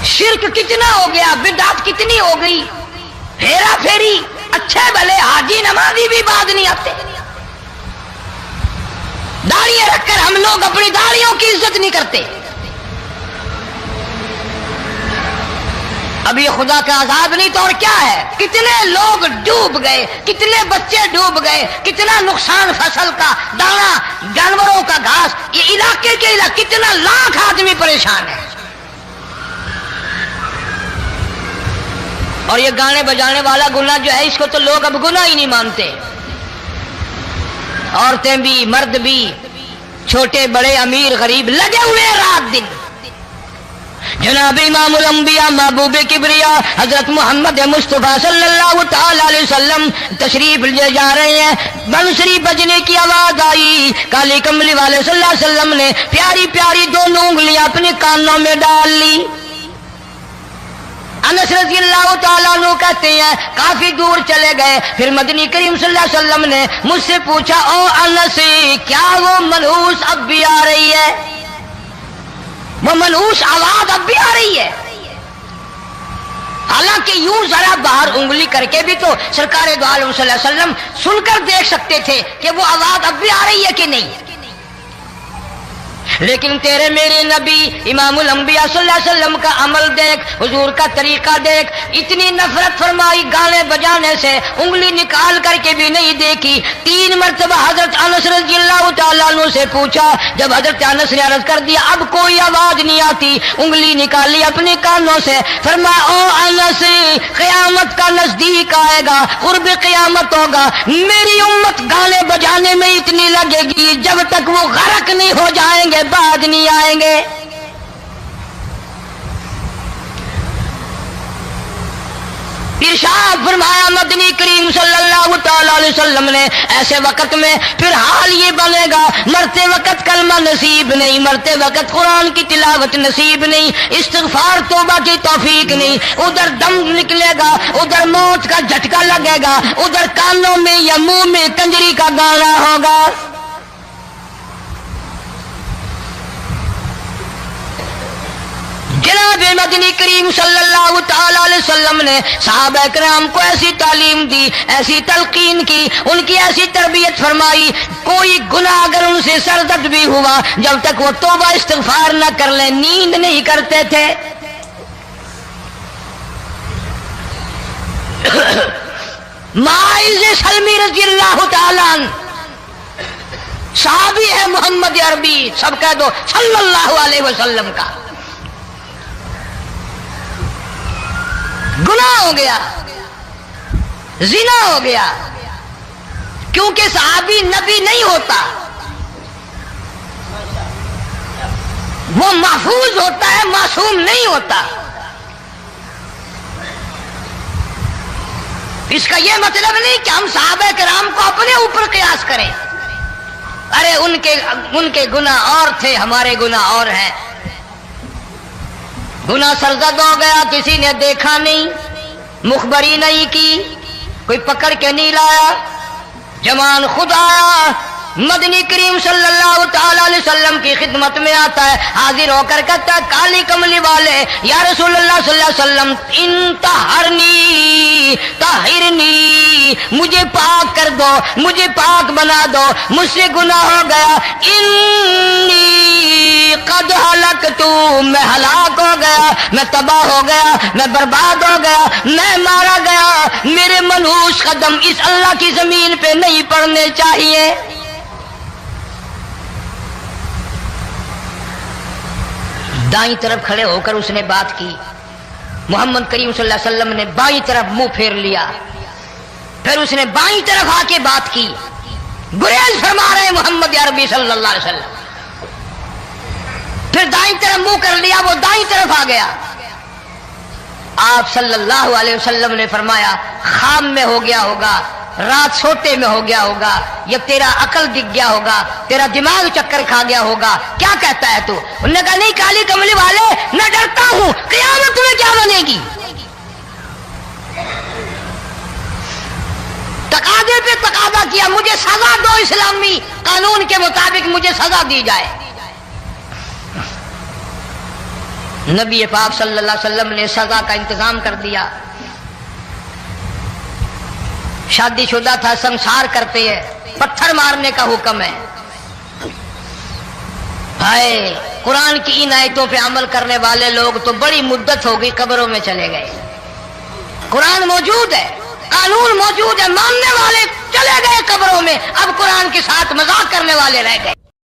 شرک کتنا ہو گیا، بدعت کتنی ہو گئی، ہیرا پھیری، اچھے بھلے حاجی نمازی بھی بعد نہیں آتے، داڑھی رکھ کر ہم لوگ اپنی داڑھیوں کی عزت نہیں کرتے۔ اب یہ خدا کا عذاب نہیں تو اور کیا ہے؟ کتنے لوگ ڈوب گئے، کتنے بچے ڈوب گئے، کتنا نقصان فصل کا، دانا، جانوروں کا گھاس، یہ علاقے کے علاقے کتنا لاکھ آدمی پریشان ہے۔ اور یہ گانے بجانے والا گناہ جو ہے، اس کو تو لوگ اب گناہ ہی نہیں مانتے، عورتیں بھی مرد بھی، چھوٹے بڑے امیر غریب لگے ہوئے رات دن۔ جناب امام الانبیاء محبوب کبریا حضرت محمد مصطفیٰ صلی اللہ تعالی علیہ وسلم تشریف لے جا رہے ہیں، بنسری بجنے کی آواز آئی، کالی کملی والے صلی اللہ علیہ وسلم نے پیاری پیاری دونوں انگلیاں اپنے کانوں میں ڈال لی۔ انس رضی اللہ تعالیٰ عنہ کہتے ہیں کافی دور چلے گئے، پھر مدنی کریم صلی اللہ علیہ وسلم نے مجھ سے پوچھا او انس کیا وہ منحوس اب بھی آ رہی ہے؟ وہ منحوس آواز اب بھی آ رہی ہے؟ حالانکہ یوں ذرا باہر انگلی کر کے بھی تو سرکار دو عالم صلی اللہ علیہ وسلم سن کر دیکھ سکتے تھے کہ وہ آواز اب بھی آ رہی ہے کہ نہیں، لیکن تیرے میرے نبی امام الانبیاء صلی اللہ علیہ وسلم کا عمل دیکھ، حضور کا طریقہ دیکھ، اتنی نفرت فرمائی گانے بجانے سے، انگلی نکال کر کے بھی نہیں دیکھی۔ 3 مرتبہ حضرت انس رضی اللہ تعالیٰ عنہ سے پوچھا، جب حضرت انس نے عرض کر دیا اب کوئی آواز نہیں آتی، انگلی نکالی اپنے کانوں سے، فرمایا او انس قیامت کا نزدیک آئے گا، قرب قیامت ہوگا، میری امت گانے بجانے میں اتنی لگے گی جب تک وہ غرق نہیں ہو جائیں گے بعد نہیں آئیں گے۔ ارشاد فرمایا مدنی کریم صلی اللہ تعالی علیہ وسلم نے ایسے وقت میں پھر حال یہ بنے گا، مرتے وقت کلمہ نصیب نہیں، مرتے وقت قرآن کی تلاوت نصیب نہیں، استغفار توبہ کی توفیق نہیں، ادھر دم نکلے گا، ادھر موت کا جھٹکا لگے گا، ادھر کانوں میں یا منہ میں کنجری کا گانا ہوگا۔ جناب مدنی کریم صلی اللہ تعالی علیہ وسلم نے صحابہ کرام کو ایسی تعلیم دی، ایسی تلقین کی، ان کی ایسی تربیت فرمائی، کوئی گناہ اگر ان سے سرزد بھی ہوا جب تک وہ توبہ استغفار نہ کر لیں نیند نہیں کرتے تھے۔ معاذ سلمی رضی اللہ تعالیٰ عنہ صحابی ہے محمد عربی، سب کہہ دو صلی اللہ علیہ وسلم کا. گناہ ہو گیا، زنا ہو گیا، کیونکہ صحابی نبی نہیں ہوتا، وہ محفوظ ہوتا ہے، معصوم نہیں ہوتا. اس کا یہ مطلب نہیں کہ ہم صحابہ کرام کو اپنے اوپر قیاس کریں. ارے ان کے گناہ اور تھے، ہمارے گناہ اور ہیں. گناہ سرزد ہو گیا، کسی نے دیکھا نہیں، مخبری نہیں کی، کوئی پکڑ کے نہیں لایا، جوان خود آیا، مدنی کریم صلی اللہ تعالی علیہ وسلم کی خدمت میں آتا ہے، حاضر ہو کر کہتا ہے کالی کملی والے یا رسول اللہ صلی اللہ علیہ وسلم انتہرنی طہرنی، مجھے پاک کر دو، مجھے پاک بنا دو، مجھ سے گناہ ہو گیا. انی قد ہلکت، میں ہلاک ہو گیا، میں تباہ ہو گیا، میں برباد ہو گیا، میں مارا گیا. میرے منحوس قدم اس اللہ کی زمین پہ نہیں پڑنے چاہیے. دائیں طرف کھڑے ہو کر اس نے بات کی. محمد کریم صلی اللہ علیہ وسلم نے بائیں طرف منہ پھیر لیا، پھر اس نے بائیں طرف آ کے بات کی. گریز فرما رہے محمد عربی صلی اللہ علیہ وسلم. پھر دائیں طرف منہ کر لیا، وہ دائیں طرف آ گیا. آپ صلی اللہ علیہ وسلم نے فرمایا خام میں ہو گیا ہوگا، رات سوتے میں ہو گیا ہوگا، یا تیرا عقل دکھ گیا ہوگا، تیرا دماغ چکر کھا گیا ہوگا، کیا کہتا ہے تو؟ انہوں نے کہا نہیں کالی کملی والے، میں ڈرتا ہوں قیامت میں کیا بنے گی. تقاضے پہ تقاضا کیا، مجھے سزا دو، اسلامی قانون کے مطابق مجھے سزا دی جائے. نبی پاک صلی اللہ علیہ وسلم نے سزا کا انتظام کر دیا. شادی شدہ تھا، سنسار کرتے ہیں، پتھر مارنے کا حکم ہے. ہائے قرآن کی ان آیتوں پہ عمل کرنے والے لوگ تو بڑی مدت ہو گئی قبروں میں چلے گئے. قرآن موجود ہے، قانون موجود ہے، ماننے والے چلے گئے قبروں میں، اب قرآن کے ساتھ مذاق کرنے والے رہ گئے.